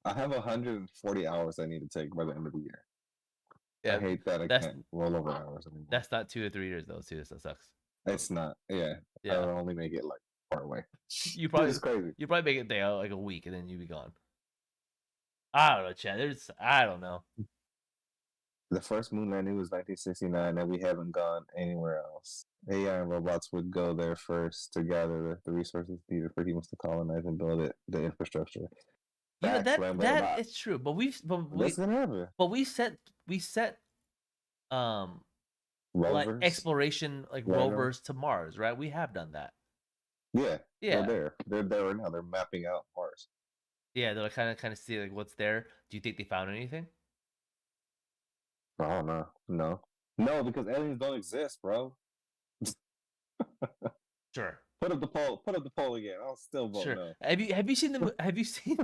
[SPEAKER 2] I have 140 hours I need to take by the end of the year. I
[SPEAKER 1] Yeah,
[SPEAKER 2] hate that I
[SPEAKER 1] that's
[SPEAKER 2] can't roll over hours anymore.
[SPEAKER 1] that's not 2 to 3 years though. Too, that sucks.
[SPEAKER 2] It's not. Yeah,
[SPEAKER 1] Yeah,
[SPEAKER 2] I'll only make it like far away.
[SPEAKER 1] you
[SPEAKER 2] It's crazy.
[SPEAKER 1] make it there like a week and then you be gone. I don't know, Chad. I don't know.
[SPEAKER 2] The first moon landing was 1969, and we haven't gone anywhere else. AI and robots would go there first to gather the resources needed for humans to colonize and build the infrastructure.
[SPEAKER 1] You know
[SPEAKER 2] Facts,
[SPEAKER 1] that is true,
[SPEAKER 2] that's gonna happen.
[SPEAKER 1] but we set like
[SPEAKER 2] Rovers,
[SPEAKER 1] exploration like rovers to Mars, right? We have done that.
[SPEAKER 2] Yeah,
[SPEAKER 1] Yeah,
[SPEAKER 2] they're there right now. They're mapping out Mars.
[SPEAKER 1] yeah. They're kind of see like what's there. Do you think they found anything?
[SPEAKER 2] I don't know. No, because aliens don't exist, bro.
[SPEAKER 1] Sure,
[SPEAKER 2] Put up the poll. Put up the poll again. I'll still vote
[SPEAKER 1] sure.
[SPEAKER 2] no.
[SPEAKER 1] Have you seen the have you seen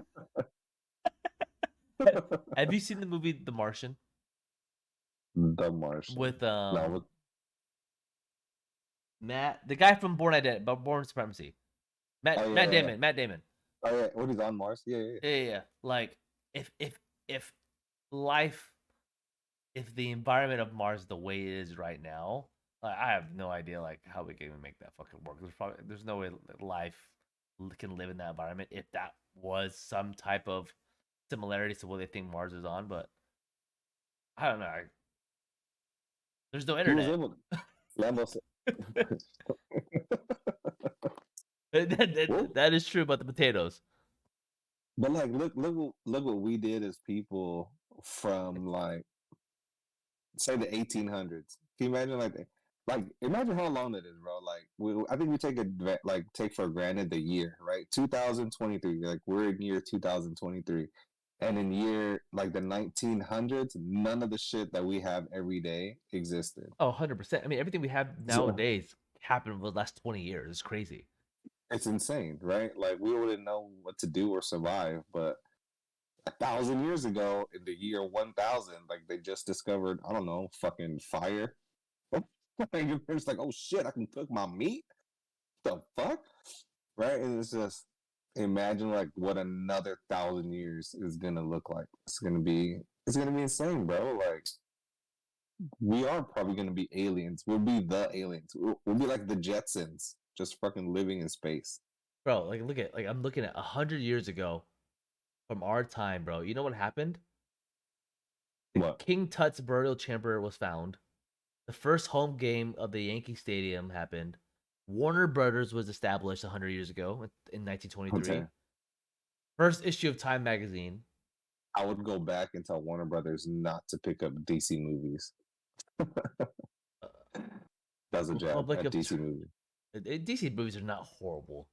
[SPEAKER 1] have you seen the movie The Martian
[SPEAKER 2] The Martian
[SPEAKER 1] with
[SPEAKER 2] no,
[SPEAKER 1] Matt, the guy from Born Supremacy, Matt Damon, Matt Damon.
[SPEAKER 2] Oh yeah, what, he's on Mars?
[SPEAKER 1] Yeah. Like if life, if the environment of Mars is the way it is right now, like, I have no idea like how we can even make that fucking work. There's no way life can live in that environment if that was some type of similarities to what they think Mars is on. But I don't know. There's no
[SPEAKER 2] He was
[SPEAKER 1] internet.
[SPEAKER 2] able. Lambo
[SPEAKER 1] That is true about the potatoes.
[SPEAKER 2] But like, look what we did as people from like, say the 1800s. Can you imagine like imagine how long that is, bro? Like, I think we take for granted the year, right? 2023. Like we're in year 2023, and in year like the 1900s, none of the shit that we have every day existed.
[SPEAKER 1] Oh, 100%. I mean, everything we have nowadays happened over the last 20 years. It's crazy.
[SPEAKER 2] It's insane, right? Like we wouldn't know what to do or survive, but 1,000 years ago, in the year 1000, like they just discovered, I don't know, fucking fire. Like it's like, oh shit, I can cook my meat. The fuck, right? And it's just imagine like what another 1,000 years is gonna look like. It's gonna be insane, bro. Like we are probably gonna be aliens. We'll be the aliens. We'll be like the Jetsons, just fucking living in space.
[SPEAKER 1] Bro, like I'm looking at 100 years ago from our time, bro. You know what happened?
[SPEAKER 2] What?
[SPEAKER 1] King Tut's burial chamber was found. The first home game of the Yankee Stadium happened. Warner Brothers was established 100 years ago in 1923.
[SPEAKER 2] Okay.
[SPEAKER 1] First issue of Time magazine.
[SPEAKER 2] I would go back and tell Warner Brothers not to pick up DC movies. That's a jab at DC movies.
[SPEAKER 1] DC movies are not horrible,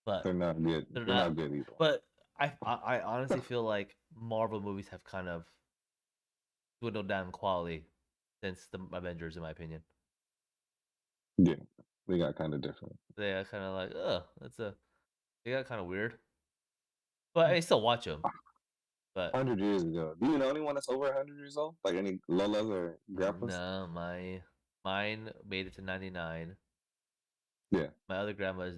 [SPEAKER 1] but
[SPEAKER 2] they're not good. They're not good either.
[SPEAKER 1] But I honestly feel like Marvel movies have kind of dwindled down in quality since the Avengers, in my opinion.
[SPEAKER 2] Yeah, they got kind of different.
[SPEAKER 1] They got kind of like, they got kind of weird. But I still watch them. But
[SPEAKER 2] 100 years ago, do you know anyone that's over 100 years old? Like any Lolas or grandpas?
[SPEAKER 1] No, mine made it to 99.
[SPEAKER 2] Yeah.
[SPEAKER 1] My other grandma is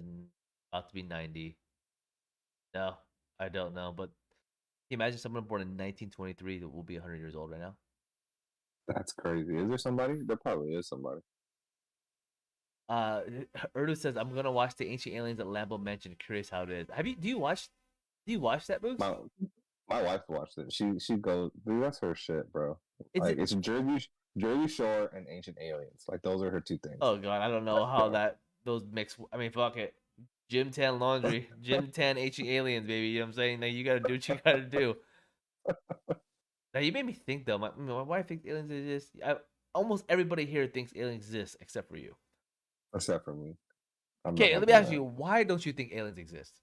[SPEAKER 1] about to be 90. No, I don't know. But can you imagine someone born in 1923 that will be 100 years old right now?
[SPEAKER 2] That's crazy. Is there somebody? There probably is somebody.
[SPEAKER 1] Urdu says, I'm gonna watch the Ancient Aliens that Lambo mentioned. Curious how it is. Do you watch that movie?
[SPEAKER 2] My wife watched it. She goes, dude, that's her shit, bro. It's Jersey Shore and Ancient Aliens. Like those are her two things.
[SPEAKER 1] Oh god, I don't know how those mix. I mean, fuck it. Gym Tan Laundry, Gym Tan Ancient Aliens, baby. You know what I'm saying? Now you gotta do what you gotta do. Now you made me think though. My wife thinks aliens exist. almost everybody here thinks aliens exist except for you.
[SPEAKER 2] Except for me. I'm not
[SPEAKER 1] Okay, let me
[SPEAKER 2] having
[SPEAKER 1] ask
[SPEAKER 2] that.
[SPEAKER 1] you, why don't you think aliens exist?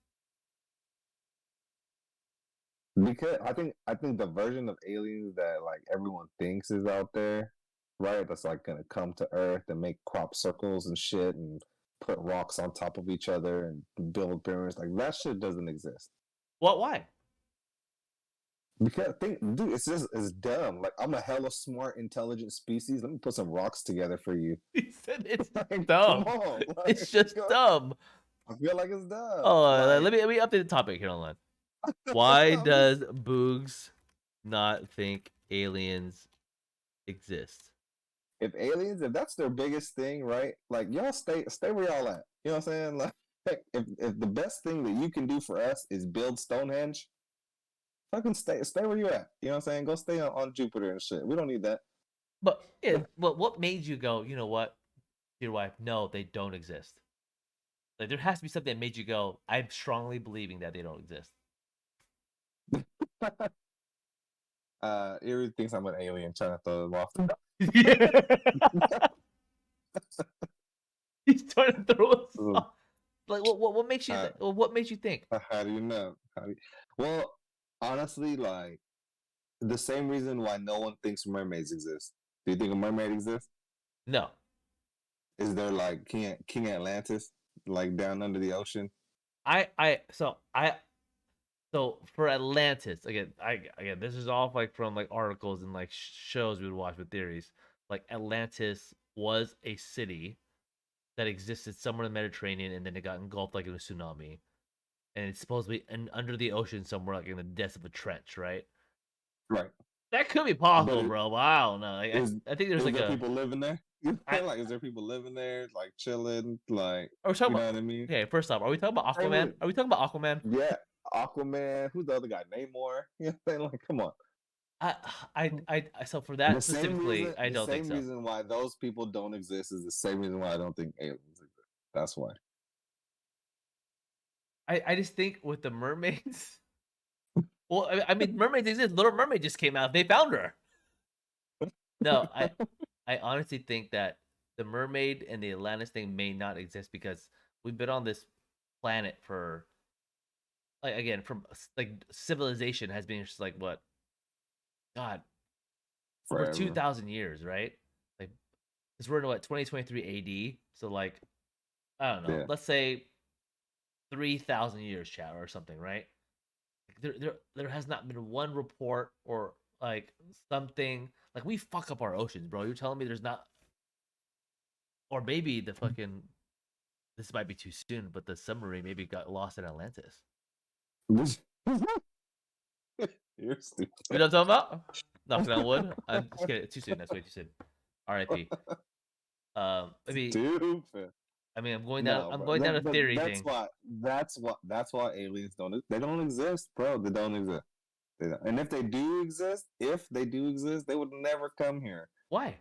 [SPEAKER 2] Because I think the version of aliens that like everyone thinks is out there, right? That's like gonna come to Earth and make crop circles and shit and put rocks on top of each other and build pyramids. Like that shit doesn't exist.
[SPEAKER 1] What? Why?
[SPEAKER 2] Because dude, it's dumb. Like I'm a hella smart, intelligent species. Let me put some rocks together for you.
[SPEAKER 1] He said it's
[SPEAKER 2] Like, come
[SPEAKER 1] dumb.
[SPEAKER 2] on,
[SPEAKER 1] It's
[SPEAKER 2] like,
[SPEAKER 1] just dumb.
[SPEAKER 2] I feel like it's dumb.
[SPEAKER 1] Oh,
[SPEAKER 2] Like
[SPEAKER 1] let me update the topic here online. Why
[SPEAKER 2] I'm just
[SPEAKER 1] does BOOGZ not think aliens exist?
[SPEAKER 2] if that's their biggest thing, right? Like y'all stay where y'all at. You know what I'm saying? Like if the best thing that you can do for us is build Stonehenge, fucking stay where you at. You know what I'm saying? Go stay on Jupiter and shit. We don't need that.
[SPEAKER 1] But yeah, but what made you go? You know what, your wife? No, they don't exist. Like there has to be something that made you go. I'm strongly believing that they don't exist.
[SPEAKER 2] Erie thinks I'm an alien trying to throw them off.
[SPEAKER 1] He's trying to throw us
[SPEAKER 2] So,
[SPEAKER 1] off. Like what makes you
[SPEAKER 2] uh,
[SPEAKER 1] what makes you think?
[SPEAKER 2] how do you know? Well, honestly, like the same reason why no one thinks mermaids exist. Do you think a mermaid exists?
[SPEAKER 1] No,
[SPEAKER 2] Is there like King Atlantis, like down under the ocean?
[SPEAKER 1] I so for Atlantis again this is all like from like articles and like shows we would watch with theories. Like Atlantis was a city that existed somewhere in the Mediterranean and then it got engulfed like in a tsunami. And it's supposed to be under the ocean somewhere like in the depths of a trench, right?
[SPEAKER 2] Right.
[SPEAKER 1] That could be
[SPEAKER 2] But
[SPEAKER 1] possible, bro. But I don't know. Like,
[SPEAKER 2] is
[SPEAKER 1] I think there's
[SPEAKER 2] is
[SPEAKER 1] like
[SPEAKER 2] there
[SPEAKER 1] a
[SPEAKER 2] people living there? You
[SPEAKER 1] I
[SPEAKER 2] know, like is there people living there, like chilling, like
[SPEAKER 1] are we talking
[SPEAKER 2] you know
[SPEAKER 1] about
[SPEAKER 2] what I mean?
[SPEAKER 1] okay, first off, are we talking about
[SPEAKER 2] Same
[SPEAKER 1] Aquaman?
[SPEAKER 2] with
[SPEAKER 1] Are we talking about Aquaman?
[SPEAKER 2] yeah, Aquaman. Who's the other guy? Namor. You know what I'm saying? Like, come on.
[SPEAKER 1] I so for that specifically, I
[SPEAKER 2] The
[SPEAKER 1] don't think
[SPEAKER 2] same
[SPEAKER 1] so.
[SPEAKER 2] reason why those people don't exist is the same reason why I don't think aliens exist. That's why.
[SPEAKER 1] I just think with the mermaids. Well, I mean, mermaids exist. Little Mermaid just came out. They found her. No, I honestly think that the mermaid and the Atlantis thing may not exist because we've been on this planet for like again from like civilization has been just like what God over two
[SPEAKER 2] Forever.
[SPEAKER 1] thousand years, right? Like because we're in what 2023 AD, so like I don't know,
[SPEAKER 2] Yeah.
[SPEAKER 1] let's say 3,000 years, chat or something, right? There has not been one report or like something like we fuck up our oceans, bro. You're telling me there's not, or maybe the fucking this might be too soon, but the submarine maybe got lost in Atlantis.
[SPEAKER 2] You're stupid.
[SPEAKER 1] You know what I'm talking about? Knocking on wood. I'm just kidding. Too soon. That's way too soon. R.I.P. Maybe.
[SPEAKER 2] Stupid.
[SPEAKER 1] I mean, I'm going down.
[SPEAKER 2] No,
[SPEAKER 1] I'm
[SPEAKER 2] bro.
[SPEAKER 1] going down a
[SPEAKER 2] But
[SPEAKER 1] theory thing.
[SPEAKER 2] that's why aliens don't exist, bro. They don't exist. They don't. And if they do exist, they would never come here.
[SPEAKER 1] Why?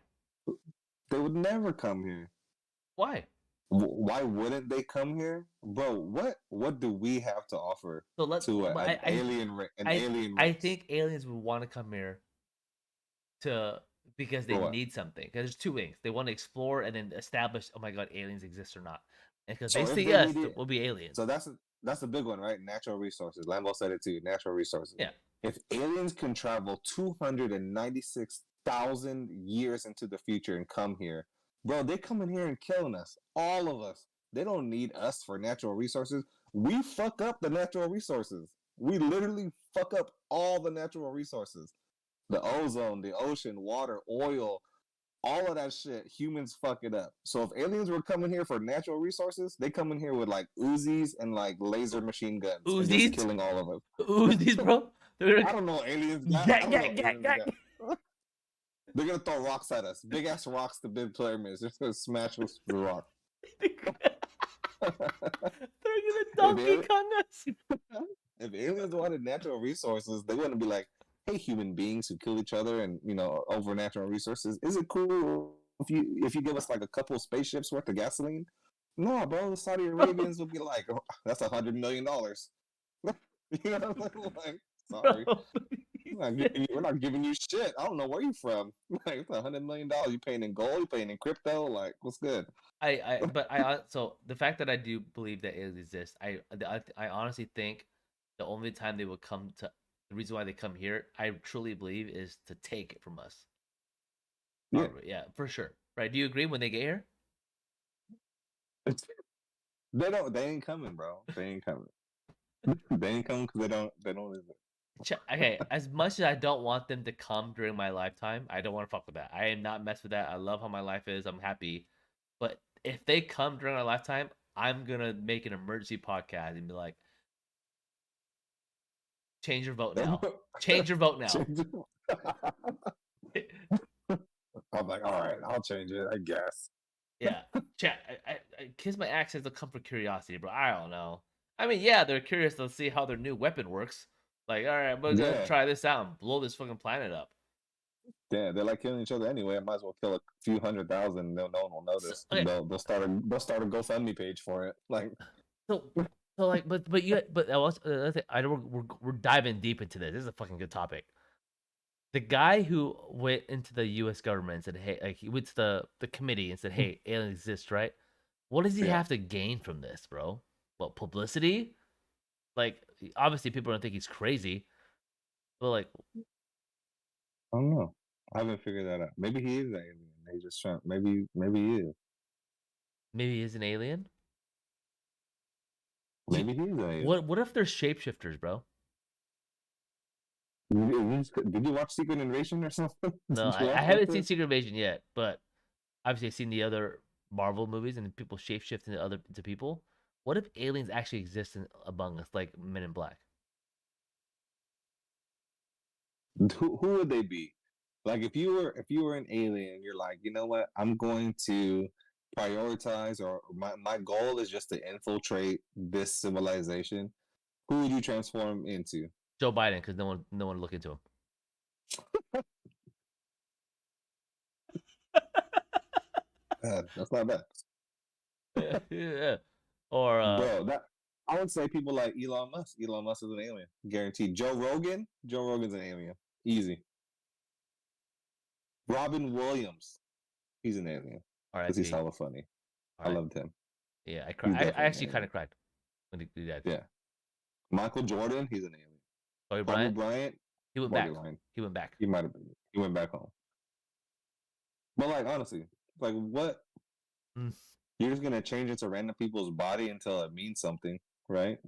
[SPEAKER 2] They would never come here.
[SPEAKER 1] Why?
[SPEAKER 2] Why wouldn't they come here, bro? What do we have to offer
[SPEAKER 1] So let's.
[SPEAKER 2] to
[SPEAKER 1] But
[SPEAKER 2] an alien alien
[SPEAKER 1] I
[SPEAKER 2] race?
[SPEAKER 1] think aliens would want to come here to because
[SPEAKER 2] For
[SPEAKER 1] they
[SPEAKER 2] what?
[SPEAKER 1] need something. Because there's two things. They want to explore and then establish. Oh my god, aliens exist or not. And because they
[SPEAKER 2] So if
[SPEAKER 1] see
[SPEAKER 2] they
[SPEAKER 1] us,
[SPEAKER 2] need it,
[SPEAKER 1] we'll be aliens.
[SPEAKER 2] so that's a big one, right? Natural resources. Lambo said it too. Natural resources.
[SPEAKER 1] Yeah.
[SPEAKER 2] If aliens can travel 296,000 years into the future and come here, bro, they coming here and killing us, all of us. They don't need us for natural resources. We fuck up the natural resources. We literally fuck up all the natural resources. The ozone, the ocean, water, oil, all of that shit, humans fuck it up. So if aliens were coming here for natural resources, they come in here with like Uzis and like laser machine guns and just
[SPEAKER 1] Uzis,
[SPEAKER 2] killing all of us.
[SPEAKER 1] Uzis, bro. They're
[SPEAKER 2] I
[SPEAKER 1] like,
[SPEAKER 2] don't know aliens got. I don't know aliens got. They're gonna throw rocks at us, big ass rocks to big pyramids. They're just gonna smash us with the rock.
[SPEAKER 1] They're gonna Donkey Kong us.
[SPEAKER 2] If aliens wanted natural resources, they wouldn't be like, "Hey, human beings who kill each other and over natural resources, is it cool if you give us like a couple of spaceships worth of gasoline?" No, bro. The Saudi Arabians would be like, oh, "That's $100 million." You know what I'm like? Sorry.
[SPEAKER 1] Bro,
[SPEAKER 2] We're not giving you shit. I don't know where you from. Like, it's $100 million. You paying in gold? You paying in crypto? Like, what's good?
[SPEAKER 1] So the fact that I do believe that aliens exist, I honestly think the only time they will come to the reason why they come here, I truly believe, is to take it from us.
[SPEAKER 2] Yeah.
[SPEAKER 1] Yeah, for sure. Right? Do you agree when they get here?
[SPEAKER 2] They ain't coming, bro. They ain't coming. They ain't coming because they don't live
[SPEAKER 1] Okay, as much as I don't want them to come during my lifetime, I don't want to fuck with that. I am not mess with that. I love how my life is. I'm happy. But if they come during our lifetime, I'm gonna make an emergency podcast and be like, change your vote now. Change your vote now.
[SPEAKER 2] I'm like, all right, I'll change it, I guess.
[SPEAKER 1] Yeah, chat. Kiss my accents will come for curiosity, bro. I don't know. I mean, yeah, they're curious to see how their new weapon works. Like, all right, we're gonna
[SPEAKER 2] Yeah.
[SPEAKER 1] try this out and blow this fucking planet up.
[SPEAKER 2] Yeah, they're like killing each other anyway. I might as well kill a few 100,000. No one will notice.
[SPEAKER 1] Okay.
[SPEAKER 2] They'll start a GoFundMe page for it. Like,
[SPEAKER 1] so I know we're diving deep into this. This is a fucking good topic. The guy who went into the U.S. government and said, "Hey," like he went to the committee and said, "Hey, aliens exist, right?" What does he
[SPEAKER 2] Yeah.
[SPEAKER 1] have to gain from this, bro? What, publicity? Like, obviously, people don't think he's crazy, but like,
[SPEAKER 2] I don't know. I haven't figured that out. Maybe he is an alien. They just trying. Maybe he is.
[SPEAKER 1] maybe he's an alien.
[SPEAKER 2] Maybe he is an alien.
[SPEAKER 1] What if they're shapeshifters, bro?
[SPEAKER 2] Did you watch Secret Invasion or something?
[SPEAKER 1] No,
[SPEAKER 2] Did you
[SPEAKER 1] I
[SPEAKER 2] watch
[SPEAKER 1] haven't
[SPEAKER 2] that?
[SPEAKER 1] seen Secret Invasion yet, but obviously I've seen the other Marvel movies and people shapeshift into people. What if aliens actually exist among us, like Men in Black?
[SPEAKER 2] Who would they be? Like if you were an alien, you're like, you know what? I'm going to prioritize, or my goal is just to infiltrate this civilization. Who would you transform into?
[SPEAKER 1] Joe Biden, because no one look into him.
[SPEAKER 2] That's not bad,
[SPEAKER 1] Yeah. Or
[SPEAKER 2] bro. That I would say people like Elon Musk. Elon Musk is an alien, guaranteed. Joe Rogan. Joe Rogan's an alien, easy. Robin Williams, he's an alien because he's
[SPEAKER 1] R.I.P.
[SPEAKER 2] hella funny. I
[SPEAKER 1] All right.
[SPEAKER 2] loved him.
[SPEAKER 1] Yeah, I
[SPEAKER 2] He's
[SPEAKER 1] cried. I
[SPEAKER 2] definitely
[SPEAKER 1] actually
[SPEAKER 2] an
[SPEAKER 1] kind
[SPEAKER 2] alien.
[SPEAKER 1] of cried when he died.
[SPEAKER 2] Yeah. Michael Jordan, he's an alien.
[SPEAKER 1] Kobe
[SPEAKER 2] Kobe
[SPEAKER 1] Bryant,
[SPEAKER 2] Bryant,
[SPEAKER 1] he went back.
[SPEAKER 2] borderline.
[SPEAKER 1] He went back.
[SPEAKER 2] He might have been. He went back home. But like honestly, like what?
[SPEAKER 1] Mm.
[SPEAKER 2] You're just gonna change it to random people's body until it means something, right?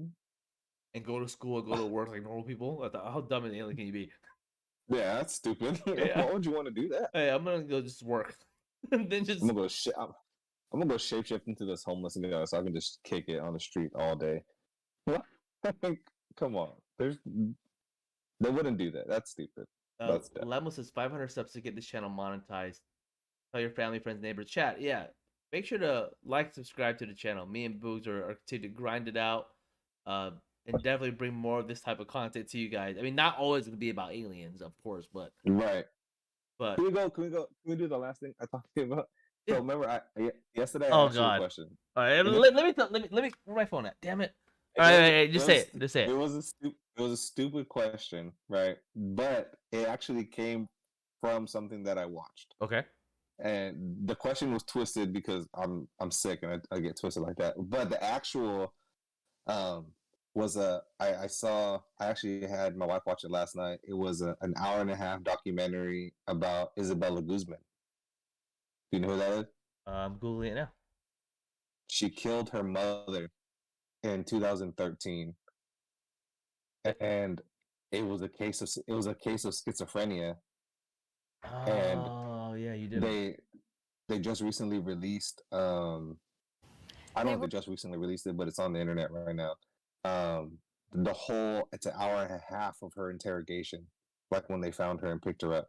[SPEAKER 1] And go to school and go to work like normal people. How dumb and alien can you be?
[SPEAKER 2] Yeah, that's stupid.
[SPEAKER 1] Yeah.
[SPEAKER 2] Why would you want to do that?
[SPEAKER 1] Hey, I'm gonna go just work, and then just.
[SPEAKER 2] I'm gonna go I'm gonna go shapeshift into this homeless guy so I can just kick it on the street all day. Come on, they wouldn't do that. That's stupid. That's dumb.
[SPEAKER 1] Lemo says 500 subs to get this channel monetized. Tell your family, friends, neighbors. Chat, yeah. Make sure to like, subscribe to the channel. Me and BOOGZ are continue to grind it out, and definitely bring more of this type of content to you guys. I mean, not always gonna be about aliens, of course, but
[SPEAKER 2] Right.
[SPEAKER 1] but
[SPEAKER 2] Can we go? Can we do the last thing I talked to you about? So
[SPEAKER 1] yeah.
[SPEAKER 2] remember, yesterday I
[SPEAKER 1] Oh
[SPEAKER 2] asked you a
[SPEAKER 1] God.
[SPEAKER 2] question.
[SPEAKER 1] All right, let me where my phone at? Damn it! All right, just say it. Just say it.
[SPEAKER 2] It was a stupid question, right? But it actually came from something that I watched,
[SPEAKER 1] Okay.
[SPEAKER 2] and the question was twisted because I'm sick and I get twisted like that. But the actual um was I actually had my wife watch it last night. It was an hour and a half documentary about Isabella Guzman. Do you know who that is?
[SPEAKER 1] I'm googling it now.
[SPEAKER 2] She killed her mother in 2013, and it was a case of schizophrenia, and
[SPEAKER 1] Oh yeah, you did.
[SPEAKER 2] they just recently released I don't know if they just recently released it, but it's on the internet right now. It's an hour and a half of her interrogation, like when they found her and picked her up.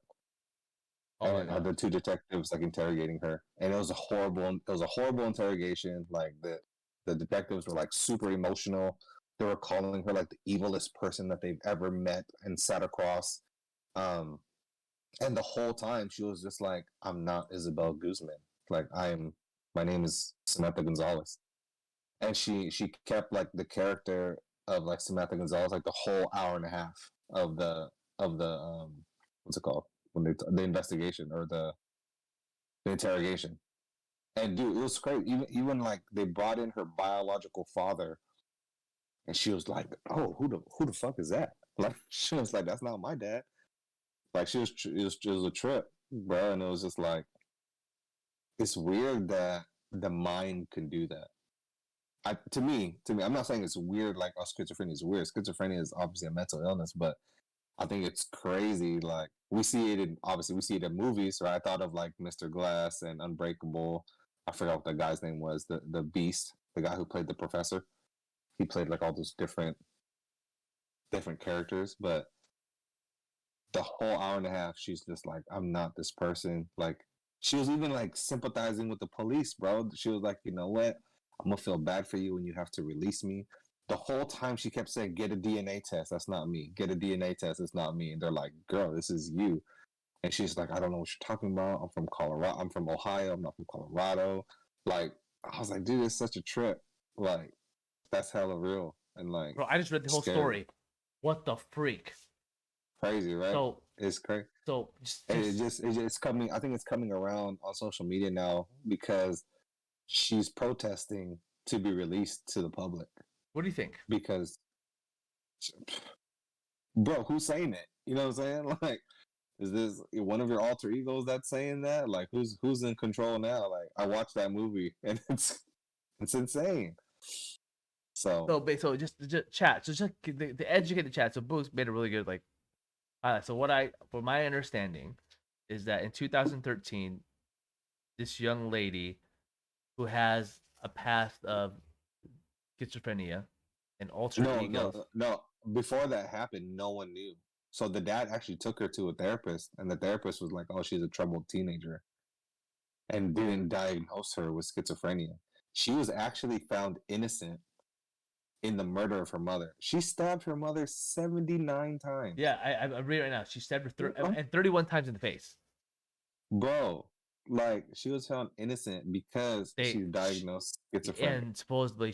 [SPEAKER 1] Oh
[SPEAKER 2] And the two detectives like interrogating her, and it was a horrible interrogation. Like the detectives were like super emotional. They were calling her like the evilest person that they've ever met and sat across. And the whole time she was just like, I'm not Isabel Guzman. Like my name is Samantha Gonzalez. And she kept like the character of like Samantha Gonzalez like the whole hour and a half of what's it called when the investigation or the interrogation. And dude, it was crazy. Even like they brought in her biological father, and she was like, "Oh, who the fuck is that?" Like she was like, "That's not my dad." Like it was a trip, bro, and it was just like it's weird that the mind can do that. To me, I'm not saying it's weird like schizophrenia is weird. Schizophrenia is obviously a mental illness, but I think it's crazy. Like we see it in movies, right? I thought of like Mr. Glass and Unbreakable. I forgot what the guy's name was. The Beast, the guy who played the professor. He played like all those different characters, but the whole hour and a half, she's just like, I'm not this person. Like she was even like sympathizing with the police, bro. She was like, you know what? I'm gonna feel bad for you when you have to release me. The whole time she kept saying, get a DNA test. That's not me. Get a DNA test. It's not me. And they're like, girl, this is you. And she's like, I don't know what you're talking about. I'm from Colorado. I'm from Ohio. I'm not from Colorado. Like, I was like, dude, it's such a trip. Like, that's hella real. And like,
[SPEAKER 1] Bro, I just read the whole
[SPEAKER 2] scary.
[SPEAKER 1] story. What the freak?
[SPEAKER 2] Crazy, right?
[SPEAKER 1] So
[SPEAKER 2] it's crazy.
[SPEAKER 1] So
[SPEAKER 2] it's coming. I think it's coming around on social media now because she's protesting to be released to the public.
[SPEAKER 1] What do you think?
[SPEAKER 2] Because, bro, who's saying it? You know what I'm saying? Like, is this one of your alter egos that's saying that? Like, who's in control now? Like, I watched that movie and it's insane. So
[SPEAKER 1] just chat. So just the educated chat. So BOOGZ made a really good like. So from my understanding, is that in 2013, this young lady, who has a past of schizophrenia and alter egos.
[SPEAKER 2] No. Before that happened, no one knew. So the dad actually took her to a therapist, and the therapist was like, "Oh, she's a troubled teenager," and didn't diagnose her with schizophrenia. She was actually found innocent in the murder of her mother. She stabbed her mother 79 times.
[SPEAKER 1] Yeah, I'm reading right now. She stabbed her and 31 times in the face.
[SPEAKER 2] Bro, like she was found innocent because she's diagnosed schizophrenia.
[SPEAKER 1] And supposedly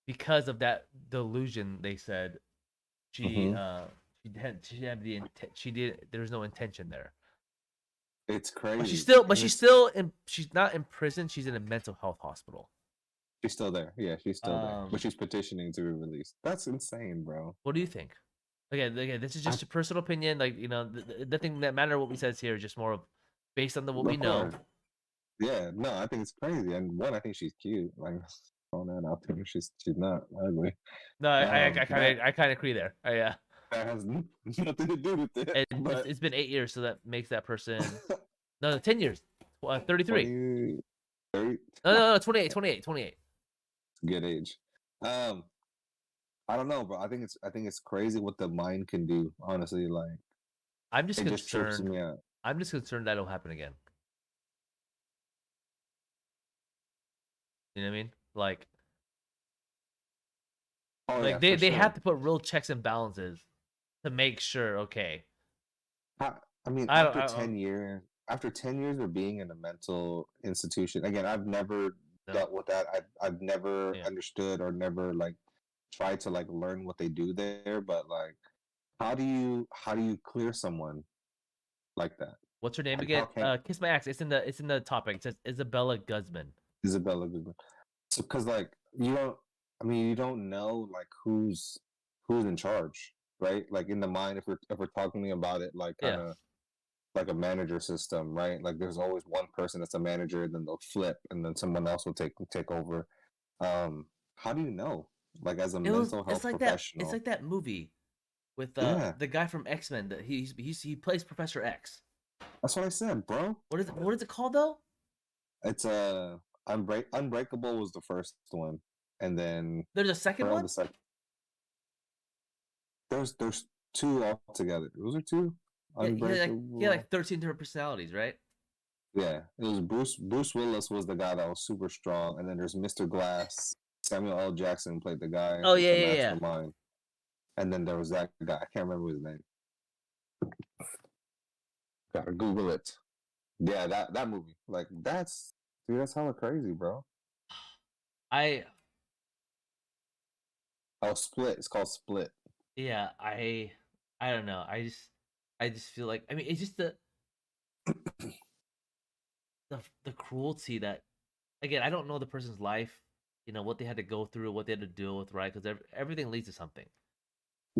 [SPEAKER 1] because of that delusion, they said she there was no intention there.
[SPEAKER 2] It's crazy.
[SPEAKER 1] But she's not in prison. She's in a mental health hospital.
[SPEAKER 2] She's still there. Yeah, she's still there. But she's petitioning to be released. That's insane, bro.
[SPEAKER 1] What do you think? Again, this is just a personal opinion. Like, the thing that matter what we says here is just more of based on what we know.
[SPEAKER 2] Yeah, no, I think it's crazy. And one, I think she's cute. Like, on that out there, she's not ugly.
[SPEAKER 1] No, I kind of agree there.
[SPEAKER 2] That has nothing to do with it.
[SPEAKER 1] And it's been 8 years, so that makes that person 10 years. 33.
[SPEAKER 2] 30?
[SPEAKER 1] No, 28.
[SPEAKER 2] Good age. I don't know, bro. I think it's crazy what the mind can do. Honestly, like
[SPEAKER 1] I'm just concerned. I'm just concerned that it'll happen again. You know what I mean? Like, they have to put real checks and balances to make sure. Okay.
[SPEAKER 2] I mean, after 10 years of being in a mental institution, again, I've never dealt with that. I've never understood or never like tried to like learn what they do there. But like, how do you clear someone like that?
[SPEAKER 1] What's her name again? Kiss My Axe. It's in the topic. It says Isabella Guzman.
[SPEAKER 2] Isabella Guzman. So, because like you don't know like who's in charge, right? Like in the mind, if we're talking about it, like kind of like a manager system, right? Like there's always one person that's a manager, and then they'll flip, and then someone else will take over. How do you know? Like as a mental health professional,
[SPEAKER 1] it's like that movie with the guy from X-Men. That he plays Professor X.
[SPEAKER 2] That's what I said, bro.
[SPEAKER 1] What is it called though?
[SPEAKER 2] It's Unbreakable was the first one, and then
[SPEAKER 1] there's a second one.
[SPEAKER 2] There's two altogether. Those are two.
[SPEAKER 1] Yeah, like 13 different personalities, right?
[SPEAKER 2] Yeah, it was Bruce Willis was the guy that was super strong, and then there's Mr. Glass. Samuel L. Jackson played the guy.
[SPEAKER 1] Oh yeah.
[SPEAKER 2] Mastermind. And then there was that guy. I can't remember his name. Gotta Google it. Yeah, that movie. Like that's hella crazy, bro.
[SPEAKER 1] Split.
[SPEAKER 2] It's called Split.
[SPEAKER 1] Yeah, I I don't know. I just feel like, I mean, it's just the cruelty that, again, I don't know the person's life, what they had to go through, what they had to deal with, right? Because everything leads to something.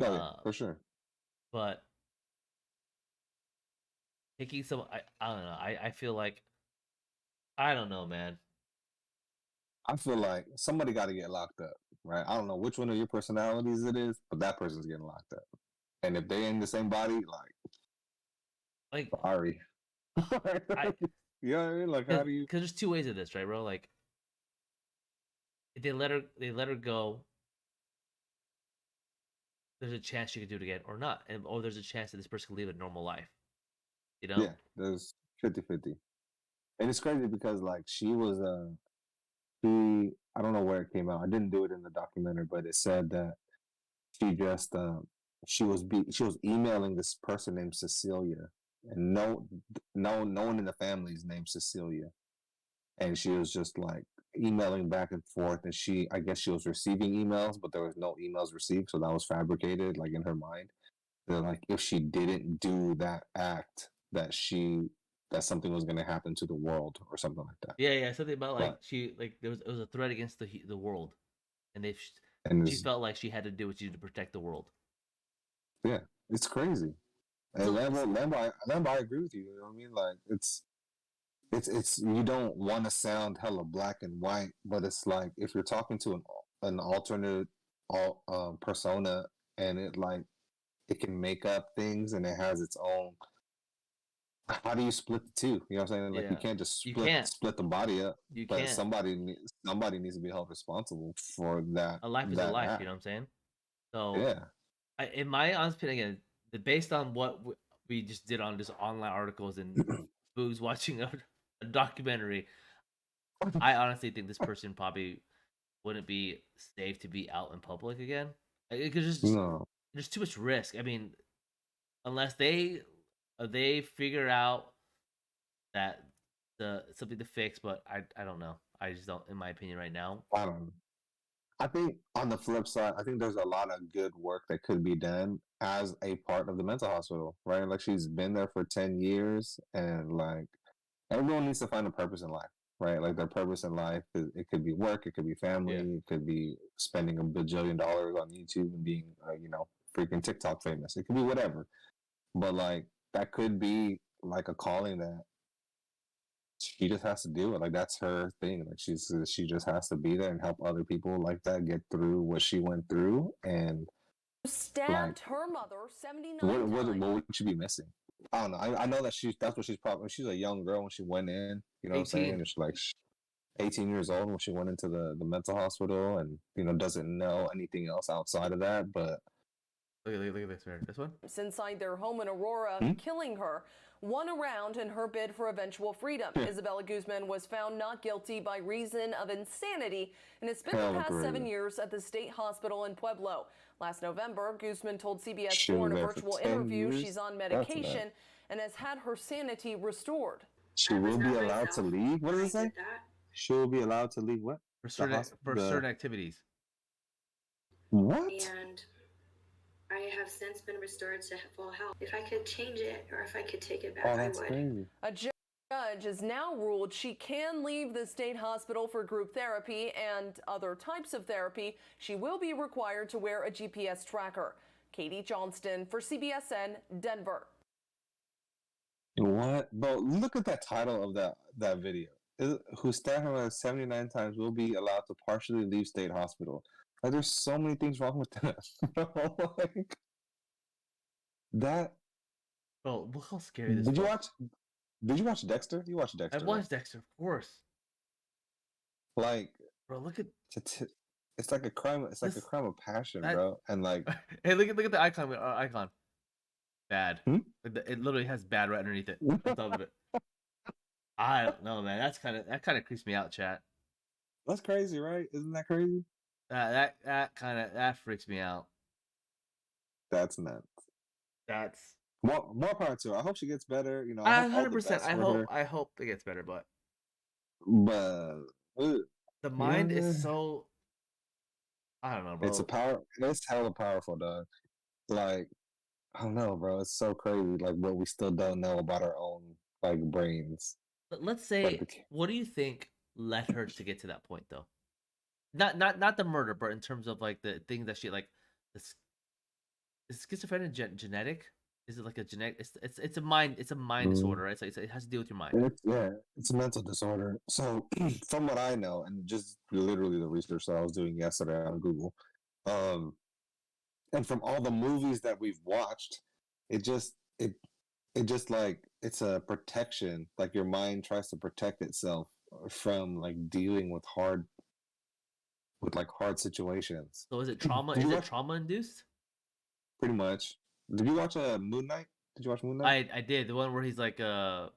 [SPEAKER 2] Oh yeah,
[SPEAKER 1] Uh,
[SPEAKER 2] for sure.
[SPEAKER 1] but taking some, I don't know. I feel like, I don't know, man.
[SPEAKER 2] I feel like somebody got to get locked up, right? I don't know which one of your personalities it is, but that person's getting locked up. And if they in the same body, like,
[SPEAKER 1] Like,
[SPEAKER 2] sorry.
[SPEAKER 1] I,
[SPEAKER 2] You know what I mean? Like, how
[SPEAKER 1] because
[SPEAKER 2] do you?
[SPEAKER 1] there's two ways of this, right, bro? Like, if they let her go, there's a chance she could do it again or not, and or there's a chance that this person could live a normal life. You know?
[SPEAKER 2] Yeah, there's 50-50. And it's crazy because like she was she I don't know where it came out. I didn't do it in the documentary, but it said that she just she was emailing this person named Cecilia, and no one in the family is named Cecilia, and she was just like emailing back and forth, and I guess she was receiving emails, but there was no emails received, so that was fabricated, like in her mind. That like if she didn't do that act, that something was going to happen to the world or something like that.
[SPEAKER 1] Yeah, yeah. Something about like
[SPEAKER 2] But
[SPEAKER 1] it was a threat against the world, and
[SPEAKER 2] and
[SPEAKER 1] she
[SPEAKER 2] it's,
[SPEAKER 1] felt like she had to do what she did to protect the world.
[SPEAKER 2] yeah, it's crazy. And
[SPEAKER 1] So
[SPEAKER 2] Lambo, I agree with you. You know what I mean? Like it's you don't want to sound hella black and white, but it's like if you're talking to an alternate persona, and it can make up things and it has its own. How do you split the two? You know what I'm saying? Like you
[SPEAKER 1] yeah,
[SPEAKER 2] can't just
[SPEAKER 1] you
[SPEAKER 2] split
[SPEAKER 1] can't,
[SPEAKER 2] split the body up,
[SPEAKER 1] you
[SPEAKER 2] but
[SPEAKER 1] can't.
[SPEAKER 2] somebody needs to be held responsible for that
[SPEAKER 1] A life is a
[SPEAKER 2] that
[SPEAKER 1] life. You know
[SPEAKER 2] act.
[SPEAKER 1] what I'm saying? So,
[SPEAKER 2] Yeah.
[SPEAKER 1] in my honest opinion, again, based on what we just did on just online articles and BOOGZ watching a documentary, I honestly think this person probably wouldn't be safe to be out in public again. Because
[SPEAKER 2] No,
[SPEAKER 1] there's too much risk. I mean, unless they figure out that the something to fix, but I don't know. I just don't, in my opinion, right now.
[SPEAKER 2] I don't know. I think on the flip side, I think there's a lot of good work that could be done as a part of the mental hospital, right? Like she's been there for 10 years, and like everyone needs to find a purpose in life, right? Like their purpose in life, it could be work, it could be family,
[SPEAKER 1] Yeah.
[SPEAKER 2] it could be spending a bajillion dollars on YouTube and being, freaking TikTok famous. It could be whatever. But like that could be like a calling that she just has to do it. Like that's her thing. Like she just has to be there and help other people like that get through what she went through. And like,
[SPEAKER 3] Stabbed her mother 79
[SPEAKER 2] what
[SPEAKER 3] times.
[SPEAKER 2] would she be missing? I don't know. I know that that's what she's probably. She's a young girl when she went in. You know what I'm saying?
[SPEAKER 1] 18.
[SPEAKER 2] It's like 18 years old when she went into the mental hospital, and doesn't know anything else outside of that. But
[SPEAKER 1] Look at this, man. This one.
[SPEAKER 3] Inside their home in Aurora, killing her. One around in her bid for eventual freedom. Isabella Guzman was found not guilty by reason of insanity and has spent the past 7 years at the state hospital in Pueblo. Last November, Guzman told CBS 4 in a virtual interview she's on medication and has had her sanity restored.
[SPEAKER 2] She will be allowed to leave? What does it say? She will be allowed to leave what?
[SPEAKER 1] For certain activities.
[SPEAKER 2] What?
[SPEAKER 4] And I have since been restored to full health. If I could change it or if I could take it back, I would.
[SPEAKER 2] Crazy.
[SPEAKER 3] A judge has now ruled she can leave the state hospital for group therapy and other types of therapy. She will be required to wear a GPS tracker. Katie Johnston for CBSN, Denver.
[SPEAKER 2] What? But look at that title of that video. Who stabbed her 79 times will be allowed to partially leave state hospital. Like, there's so many things wrong with that. Like, that.
[SPEAKER 1] Bro, look how scary this.
[SPEAKER 2] Did you watch Dexter? You watched Dexter?
[SPEAKER 1] I watched Dexter, of course.
[SPEAKER 2] Like,
[SPEAKER 1] bro, look at.
[SPEAKER 2] It's like a crime. It's like a crime of passion, bro. And like,
[SPEAKER 1] hey, look at the icon. Bad. It literally has bad right underneath it. On top of it. I don't know, man. That kind of creeps me out, chat.
[SPEAKER 2] That's crazy, right? Isn't that crazy?
[SPEAKER 1] That freaks me out.
[SPEAKER 2] That's nuts.
[SPEAKER 1] That's
[SPEAKER 2] more power to her. I hope she gets better.
[SPEAKER 1] 100%. I hope it gets better, but the mind is so. I don't know, bro.
[SPEAKER 2] It's hella powerful, dog. Like, I don't know, bro. It's so crazy, like what we still don't know about our own like brains.
[SPEAKER 1] But let's
[SPEAKER 2] Like
[SPEAKER 1] say, what do you think led her to get to that point, though? Not the murder, but in terms of like the thing that she like. Is schizophrenia genetic? Is it like a genetic? It's a mind disorder, right? So it has to deal with your mind.
[SPEAKER 2] It's a mental disorder. So from what I know, and just literally the research that I was doing yesterday on Google, and from all the movies that we've watched, it just it just like it's a protection. Like your mind tries to protect itself from like dealing with hard situations.
[SPEAKER 1] So is it trauma? Is it trauma induced?
[SPEAKER 2] Pretty much. Did you watch Moon Knight? Did you watch Moon Knight?
[SPEAKER 1] I did, the one where he's like
[SPEAKER 2] Yeah,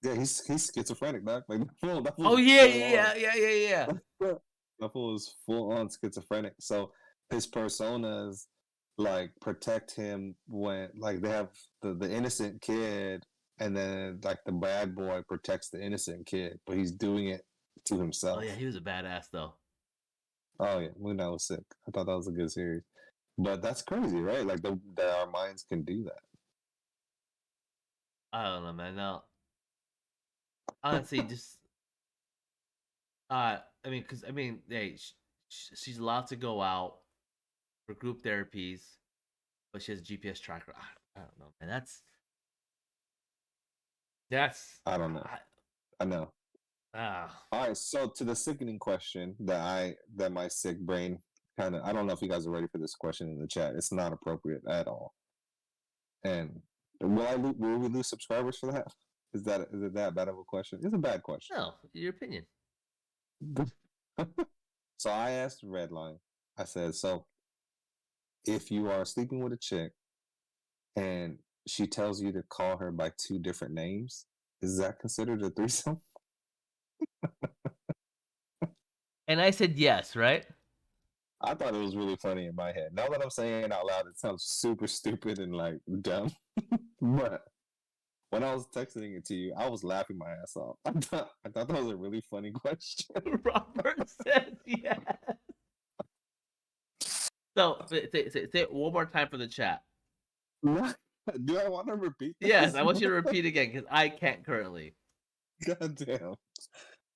[SPEAKER 2] he's schizophrenic, dog. Like that
[SPEAKER 1] oh yeah.
[SPEAKER 2] That fool is full on schizophrenic. So his personas like protect him when like they have the innocent kid, and then like the bad boy protects the innocent kid, but he's doing it to himself.
[SPEAKER 1] Oh yeah, he was a badass though.
[SPEAKER 2] Oh yeah, Moon Knight was sick. I thought that was a good series. But that's crazy, right? Like that our minds can do that.
[SPEAKER 1] I don't know, man. No, honestly, just I mean, hey, she's allowed to go out for group therapies, but she has a GPS tracker. I don't know, man. That's
[SPEAKER 2] I don't know. I know. All right, so to the sickening question that my sick brain kind of, I don't know if you guys are ready for this question in the chat. It's not appropriate at all. And will we lose subscribers for that? Is it that bad of a question? It's a bad question.
[SPEAKER 1] No, your opinion.
[SPEAKER 2] So I asked Redline. I said, so if you are sleeping with a chick and she tells you to call her by 2 different names, is that considered a threesome?
[SPEAKER 1] And I said yes, right?
[SPEAKER 2] I thought it was really funny in my head. Now that I'm saying it out loud, it sounds super stupid and like dumb. But when I was texting it to you, I was laughing my ass off. I thought that was a really funny question.
[SPEAKER 1] Robert says yes. So say it one more time for the chat.
[SPEAKER 2] Do I want to repeat this?
[SPEAKER 1] Yes, I want you to repeat again because I can't currently.
[SPEAKER 2] God damn.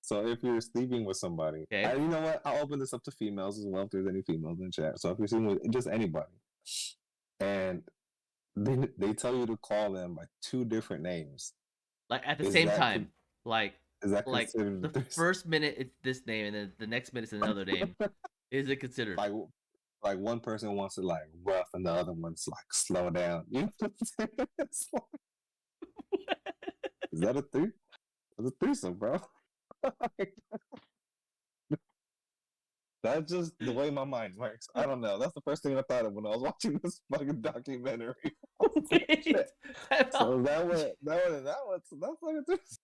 [SPEAKER 2] So if you're sleeping with somebody,
[SPEAKER 1] okay.
[SPEAKER 2] You know what? I'll open this up to females as well if there's any females in the chat. So if you're sleeping with just anybody, and they tell you to call them by 2 different names,
[SPEAKER 1] like at the same time, like the first minute it's this name and then the next minute it's another name. Is it considered
[SPEAKER 2] like one person wants to like rough and the other one's like slow down? You know what I'm saying? Is that a threesome? It's a threesome, bro. That's just the way my mind works. I don't know. That's the first thing I thought of when I was watching this fucking documentary. So that's like a threesome.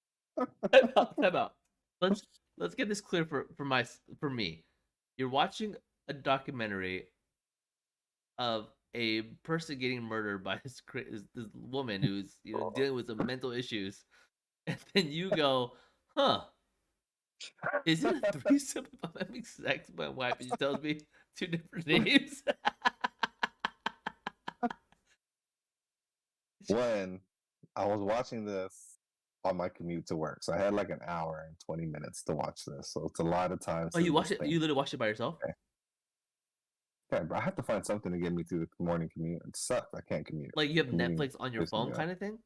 [SPEAKER 1] Time out. Let's get this clear for me. You're watching a documentary of a person getting murdered by this woman who's dealing with some mental issues, and then you go, huh? Is it a threesome if I'm having sex with my wife and she tells me 2 different names?
[SPEAKER 2] When I was watching this on my commute to work, so I had like an hour and 20 minutes to watch this, so it's a lot of time.
[SPEAKER 1] Oh, you watched it? You literally watched it by yourself?
[SPEAKER 2] Okay. Yeah, but I have to find something to get me through the morning commute. It sucks. I can't commute.
[SPEAKER 1] Like you have Netflix on your phone, kind of thing.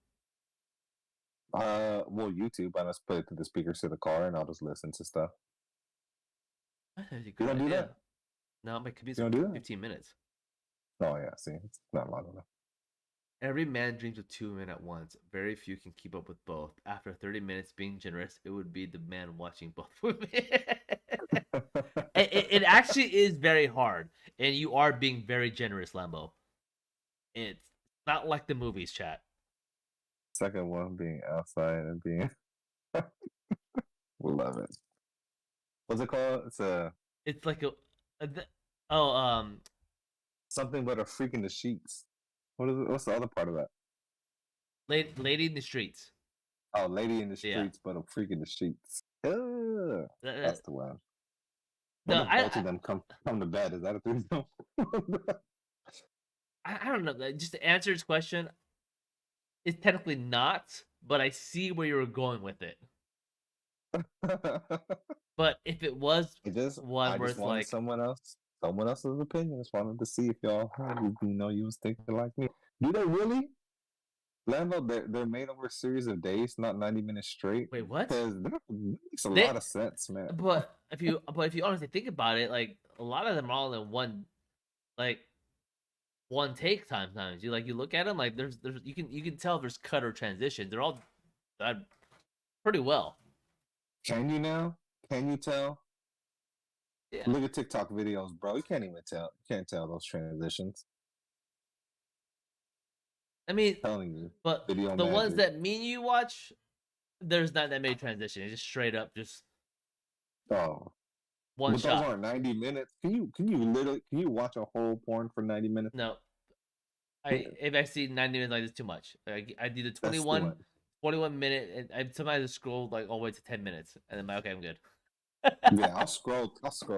[SPEAKER 2] Well, YouTube. I just put it to the speakers to the car, and I'll just listen to stuff.
[SPEAKER 1] You don't do that? No, my commute's 15 minutes.
[SPEAKER 2] Oh yeah, see, it's not long enough.
[SPEAKER 1] Every man dreams of 2 women at once. Very few can keep up with both. After 30 minutes being generous, it would be the man watching both women. It actually is very hard, and you are being very generous, Lambo. It's not like the movies, chat.
[SPEAKER 2] Second one being outside and being we love it. What's it called?
[SPEAKER 1] It's like
[SPEAKER 2] something but a freak in the sheets. What is it? What's the other part of that?
[SPEAKER 1] Lady in the streets.
[SPEAKER 2] Oh, lady in the streets, but a freak in the sheets. That's the one. When both of them come to bed, is that a threesome?
[SPEAKER 1] I don't know. Just to answer his question, it's technically not, but I see where you were going with it. But if it was one
[SPEAKER 2] I
[SPEAKER 1] where
[SPEAKER 2] just
[SPEAKER 1] it's
[SPEAKER 2] wanted
[SPEAKER 1] like,
[SPEAKER 2] someone else's opinion. Just wanted to see if y'all, you was thinking like me. Do they really? Lambo, they're made over a series of days, not 90 minutes straight.
[SPEAKER 1] wait, what?
[SPEAKER 2] Because that makes a
[SPEAKER 1] They-
[SPEAKER 2] lot of sense, man.
[SPEAKER 1] But if you honestly think about it, like a lot of them are all in one take sometimes. You look at them like there's you can tell there's cut or transition. They're all done pretty well.
[SPEAKER 2] Can you now? Can you tell?
[SPEAKER 1] Yeah.
[SPEAKER 2] Look at TikTok videos, bro. You can't even tell. You can't tell those transitions.
[SPEAKER 1] I mean,
[SPEAKER 2] I'm telling you.
[SPEAKER 1] but
[SPEAKER 2] Video
[SPEAKER 1] the
[SPEAKER 2] magic.
[SPEAKER 1] ones that me and you watch, there's not that many transitions. It's just straight up, just
[SPEAKER 2] Oh.
[SPEAKER 1] one
[SPEAKER 2] But
[SPEAKER 1] shot.
[SPEAKER 2] those aren't 90 minutes. Can you watch a whole porn for 90 minutes?
[SPEAKER 1] No. If I see 90 minutes, like, it's too much. I do the 21 minute, and sometimes I scroll like all the way to 10 minutes, and then I'm like, okay, I'm good.
[SPEAKER 2] Yeah, I'll scroll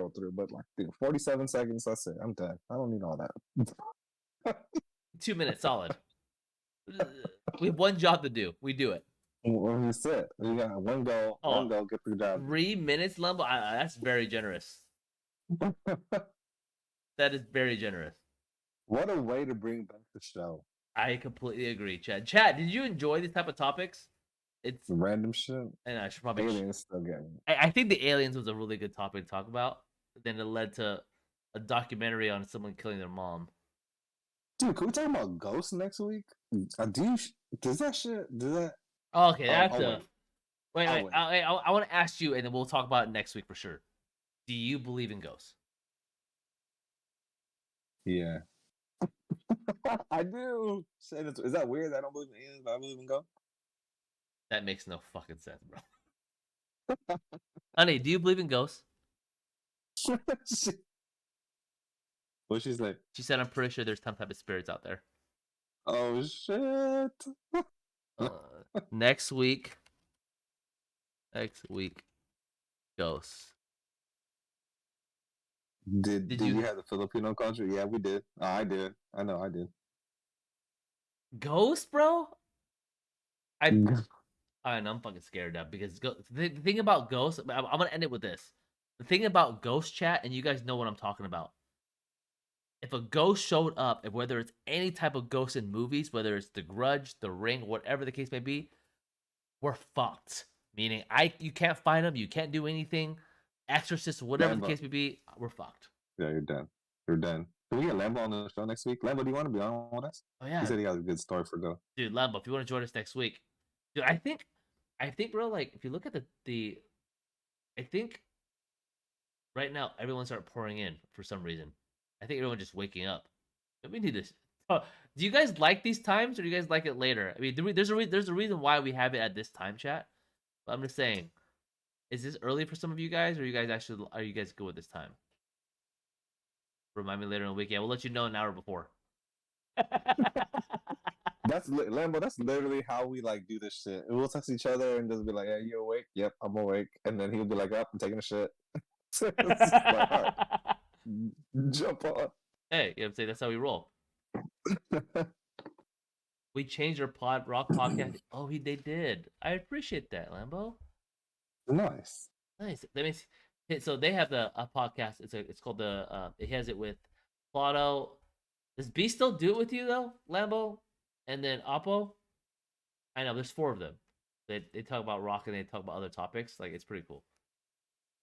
[SPEAKER 2] through, but like 47 seconds, that's it. I'm done. I don't need all that.
[SPEAKER 1] 2 minutes, solid. We have one job to do. We do it.
[SPEAKER 2] Well, that's it. We got one goal.
[SPEAKER 1] Oh,
[SPEAKER 2] One goal, get the job.
[SPEAKER 1] 3 minutes, Lumbo. That's very generous. That is very generous.
[SPEAKER 2] What a way to bring back the show.
[SPEAKER 1] I completely agree, Chad. Chad, did you enjoy these type of topics? It's
[SPEAKER 2] Random shit.
[SPEAKER 1] And I should probably.
[SPEAKER 2] Aliens still getting.
[SPEAKER 1] I think the aliens was a really good topic to talk about. But then it led to a documentary on someone killing their mom.
[SPEAKER 2] Dude, can we talk about ghosts next week? Does that?
[SPEAKER 1] Oh, okay, that's Wait.
[SPEAKER 2] wait.
[SPEAKER 1] I want to ask you, and then we'll talk about it next week for sure. Do you believe in ghosts?
[SPEAKER 2] Yeah. I do. Is that weird? I don't believe in aliens, but I believe in ghosts.
[SPEAKER 1] That makes no fucking sense, bro. Honey, do you believe in ghosts?
[SPEAKER 2] What'd she say?
[SPEAKER 1] She said, "I'm pretty sure there's some type of spirits out there."
[SPEAKER 2] Oh shit!
[SPEAKER 1] Next week, ghosts.
[SPEAKER 2] Did you have the Filipino culture? Yeah, we did. Oh, I did. I know I did.
[SPEAKER 1] Ghosts, bro? I know I'm fucking scared now because the thing about ghosts, I'm gonna end it with this. The thing about ghost chat, and you guys know what I'm talking about. If a ghost showed up, and whether it's any type of ghost in movies, whether it's The Grudge, The Ring, whatever the case may be, we're fucked. Meaning, you can't find them, you can't do anything. Exorcist, whatever the case may be, we're fucked.
[SPEAKER 2] Yeah, you're done. You're done. Can we get Lambo on the show next week? Lambo, do you want to be on with us?
[SPEAKER 1] Oh yeah.
[SPEAKER 2] He said he got a good story for go.
[SPEAKER 1] Dude, Lambo, if you want to join us next week, dude, I think, bro, like if you look at I think right now everyone's start pouring in for some reason. I think everyone's just waking up. We need this. Do you guys like these times, or do you guys like it later? I mean, there's a reason why we have it at this time, chat. But I'm just saying, is this early for some of you guys, or are you guys good with this time? Remind me later in the week. Yeah, we'll let you know an hour before.
[SPEAKER 2] That's Lambo. That's literally how we like do this shit. We'll text each other and just be like, "Hey, you awake? Yep, I'm awake." And then he'll be like, "Up, I'm taking a shit." Like, right, jump on.
[SPEAKER 1] Hey, you know what I'm saying? That's how we roll. We changed our rock podcast. Oh, they did. I appreciate that, Lambo.
[SPEAKER 2] Nice.
[SPEAKER 1] Let me see. So they have a podcast. It's called it has it with Plotto. Does B still do it with you though, Lambo? And then Oppo? I know there's 4 of them. They talk about rock and they talk about other topics. Like, it's pretty cool.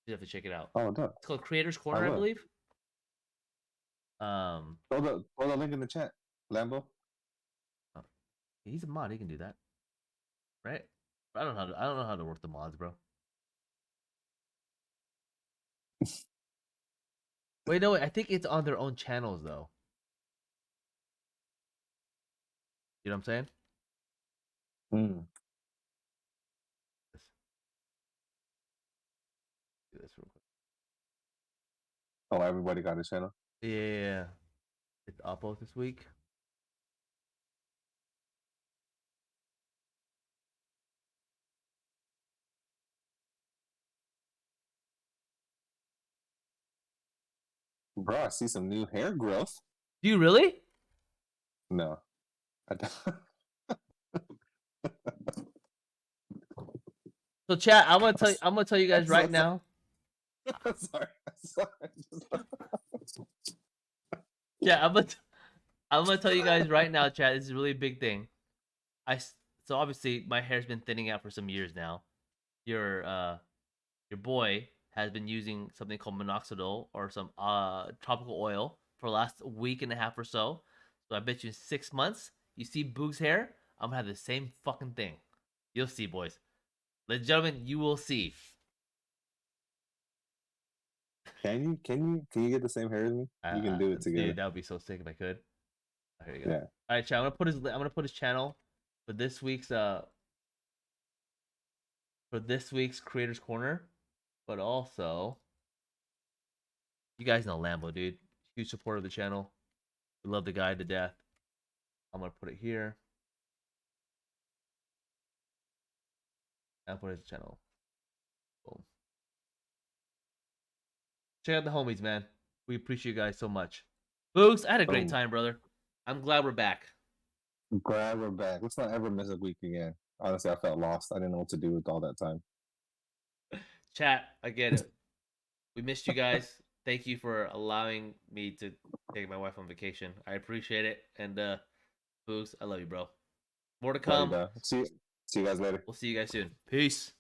[SPEAKER 1] You have to check it out.
[SPEAKER 2] Oh, no.
[SPEAKER 1] It's called Creators Corner, I believe.
[SPEAKER 2] Throw the link in the chat, Lambo.
[SPEAKER 1] He's a mod. He can do that, right? I don't know how to work the mods, bro. Wait, no. I think it's on their own channels, though. You know what I'm saying? Do this real quick.
[SPEAKER 2] Oh, everybody got a channel?
[SPEAKER 1] Yeah. It's Oppo this week.
[SPEAKER 2] Bro, I see some new hair growth.
[SPEAKER 1] Do you really?
[SPEAKER 2] No. I don't.
[SPEAKER 1] So, chat, I'm gonna tell you guys right now.
[SPEAKER 2] Sorry.
[SPEAKER 1] Yeah, I'm gonna tell you guys right now, chat. This is a really big thing. So obviously my hair's been thinning out for some years now. Your boy has been using something called minoxidil or some tropical oil for the last week and a half or so. So I bet you in 6 months you see BOOGZ hair, I'm gonna have the same fucking thing. You'll see, boys. Ladies and gentlemen, you will see.
[SPEAKER 2] Can you get the same hair as me? You can do it together.
[SPEAKER 1] Dude, that would be so sick if I could. Here you go.
[SPEAKER 2] Yeah.
[SPEAKER 1] All right, chat. I'm gonna put his channel for this week's Creators Corner, but also you guys know Lambo, dude. Huge supporter of the channel. We love the guy to death. I'm gonna put it here. I'll put his channel. Boom. Check out the homies, man. We appreciate you guys so much. BOOGZ, I had a great time, brother. I'm glad we're back.
[SPEAKER 2] I'm glad we're back. Let's not ever miss a week again. Honestly, I felt lost. I didn't know what to do with all that time.
[SPEAKER 1] Chat, I get it. We missed you guys. Thank you for allowing me to take my wife on vacation. I appreciate it. And BOOGZ, I love you, bro. More to come.
[SPEAKER 2] See you guys later.
[SPEAKER 1] We'll see you guys soon. Peace.